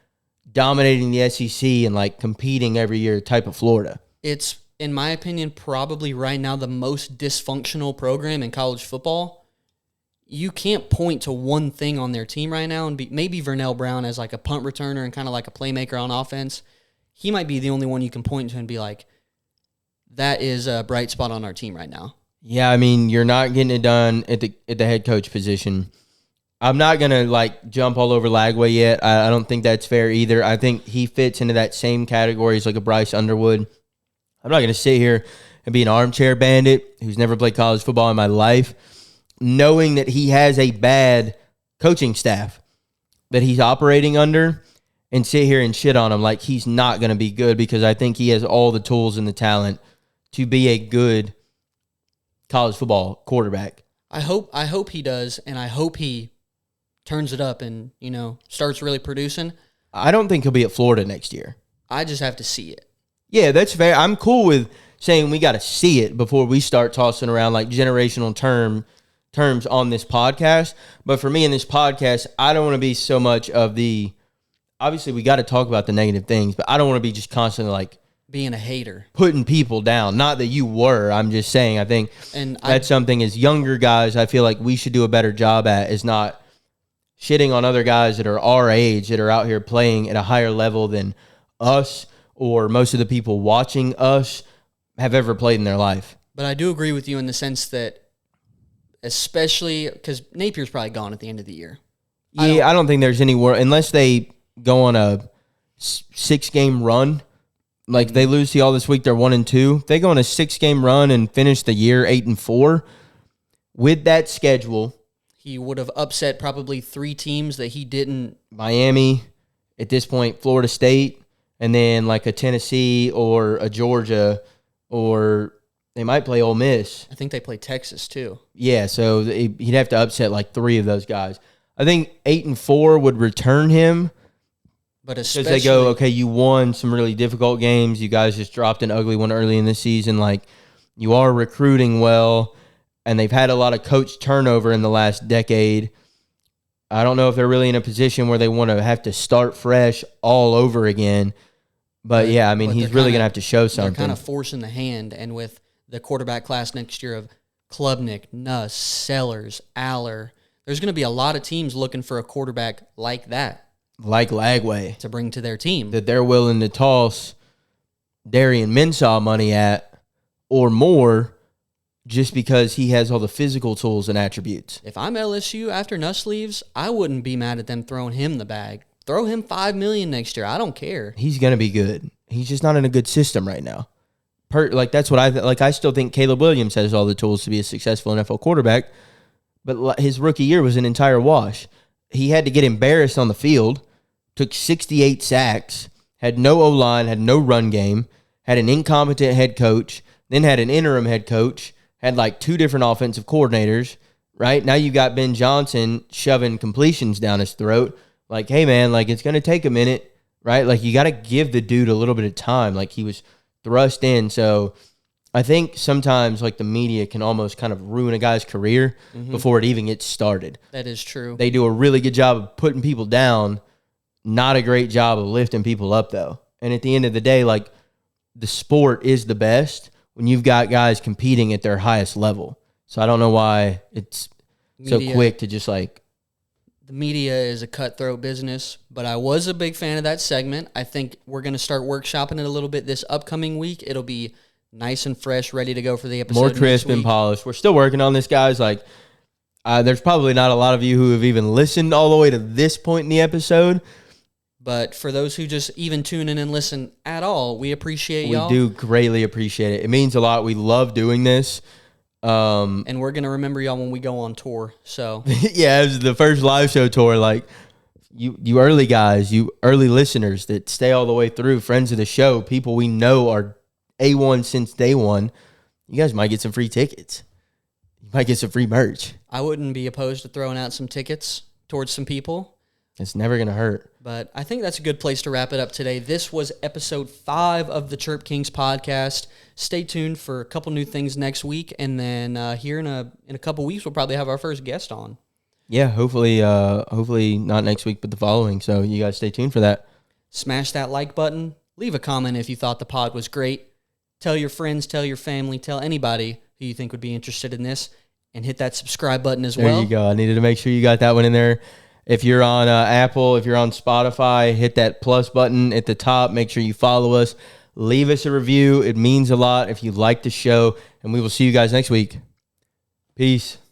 dominating the SEC and like competing every year type of Florida. It's, in my opinion, probably right now the most dysfunctional program in college football. You can't point to one thing on their team right now, and maybe Vernell Brown as like a punt returner and kind of like a playmaker on offense. He might be the only one you can point to and be like, that is a bright spot on our team right now. Yeah, I mean, you're not getting it done at the head coach position. I'm not going to like jump all over Lagway yet. I don't think that's fair either. I think he fits into that same category as like a Bryce Underwood. I'm not going to sit here and be an armchair bandit who's never played college football in my life, knowing that he has a bad coaching staff that he's operating under, and sit here and shit on him like he's not going to be good, because I think he has all the tools and the talent to be a good college football quarterback. I hope he does, and I hope he turns it up and, starts really producing. I don't think he'll be at Florida next year. I just have to see it. Yeah, that's fair. I'm cool with saying we got to see it before we start tossing around like generational terms on this podcast. But for me in this podcast, I don't want to be so much of the, obviously we got to talk about the negative things, but I don't want to be just constantly like being a hater, putting people down. Not that you were. I'm just saying I think that's something as younger guys I feel like we should do a better job at, is not shitting on other guys that are our age, that are out here playing at a higher level than us or most of the people watching us have ever played in their life. But I do agree with you in the sense that, especially because Napier's probably gone at the end of the year. Yeah, I don't think there's anywhere, unless they go on a 6-game run. Like they lose to y'all this week, they're 1-2. If they go on a 6-game run and finish the year 8-4, with that schedule, he would have upset probably 3 teams that he didn't. Miami, at this point, Florida State, and then like a Tennessee or a Georgia, or they might play Ole Miss. I think they play Texas too. Yeah, so he'd have to upset like 3 of those guys. I think 8-4 would return him. But especially because they go, okay, you won some really difficult games. You guys just dropped an ugly one early in the season. Like, you are recruiting well, and they've had a lot of coach turnover in the last decade. I don't know if they're really in a position where they want to have to start fresh all over again. But yeah, I mean, he's really going to have to show something. They're kind of forcing the hand, and with the quarterback class next year of Klubnik, Nuss, Sellers, Aller, there's going to be a lot of teams looking for a quarterback like that. Like Lagway. To bring to their team. That they're willing to toss Darian Mensah money at or more just because he has all the physical tools and attributes. If I'm LSU after Nuss leaves, I wouldn't be mad at them throwing him the bag. Throw him $5 million next year. I don't care. He's going to be good. He's just not in a good system right now. That's what I still think Caleb Williams has all the tools to be a successful NFL quarterback, but his rookie year was an entire wash. He had to get embarrassed on the field, took 68 sacks, had no O-line, had no run game, had an incompetent head coach, then had an interim head coach, had like 2 different offensive coordinators, right? Now you got Ben Johnson shoving completions down his throat. Like, hey, man, like it's going to take a minute, right? Like you got to give the dude a little bit of time. Like he was thrust in. So I think sometimes like the media can almost kind of ruin a guy's career before it even gets started. That is true. They do a really good job of putting people down, not a great job of lifting people up though. And at the end of the day, like the sport is the best when you've got guys competing at their highest level. So I don't know why it's so quick to just like. The media is a cutthroat business, but I was a big fan of that segment. I think we're going to start workshopping it a little bit this upcoming week. It'll be nice and fresh, ready to go for the episode. More crisp and polished. We're still working on this, guys. Like, there's probably not a lot of you who have even listened all the way to this point in the episode. But for those who just even tune in and listen at all, we appreciate y'all. We do greatly appreciate it. It means a lot. We love doing this. And we're going to remember y'all when we go on tour. So yeah, it was the first live show tour. Like, you early guys, you early listeners that stay all the way through, friends of the show, people we know are A1 since day one, you guys might get some free tickets. You might get some free merch. I wouldn't be opposed to throwing out some tickets towards some people. It's never going to hurt. But I think that's a good place to wrap it up today. This was episode 5 of the Chirp Kings podcast. Stay tuned for a couple new things next week, and then here in a couple weeks, we'll probably have our first guest on. Yeah, hopefully not next week, but the following. So you guys stay tuned for that. Smash that like button. Leave a comment if you thought the pod was great. Tell your friends, tell your family, tell anybody who you think would be interested in this, and hit that subscribe button as well. There you go. I needed to make sure you got that one in there. If you're on Apple, if you're on Spotify, hit that plus button at the top. Make sure you follow us. Leave us a review. It means a lot if you like the show. And we will see you guys next week. Peace.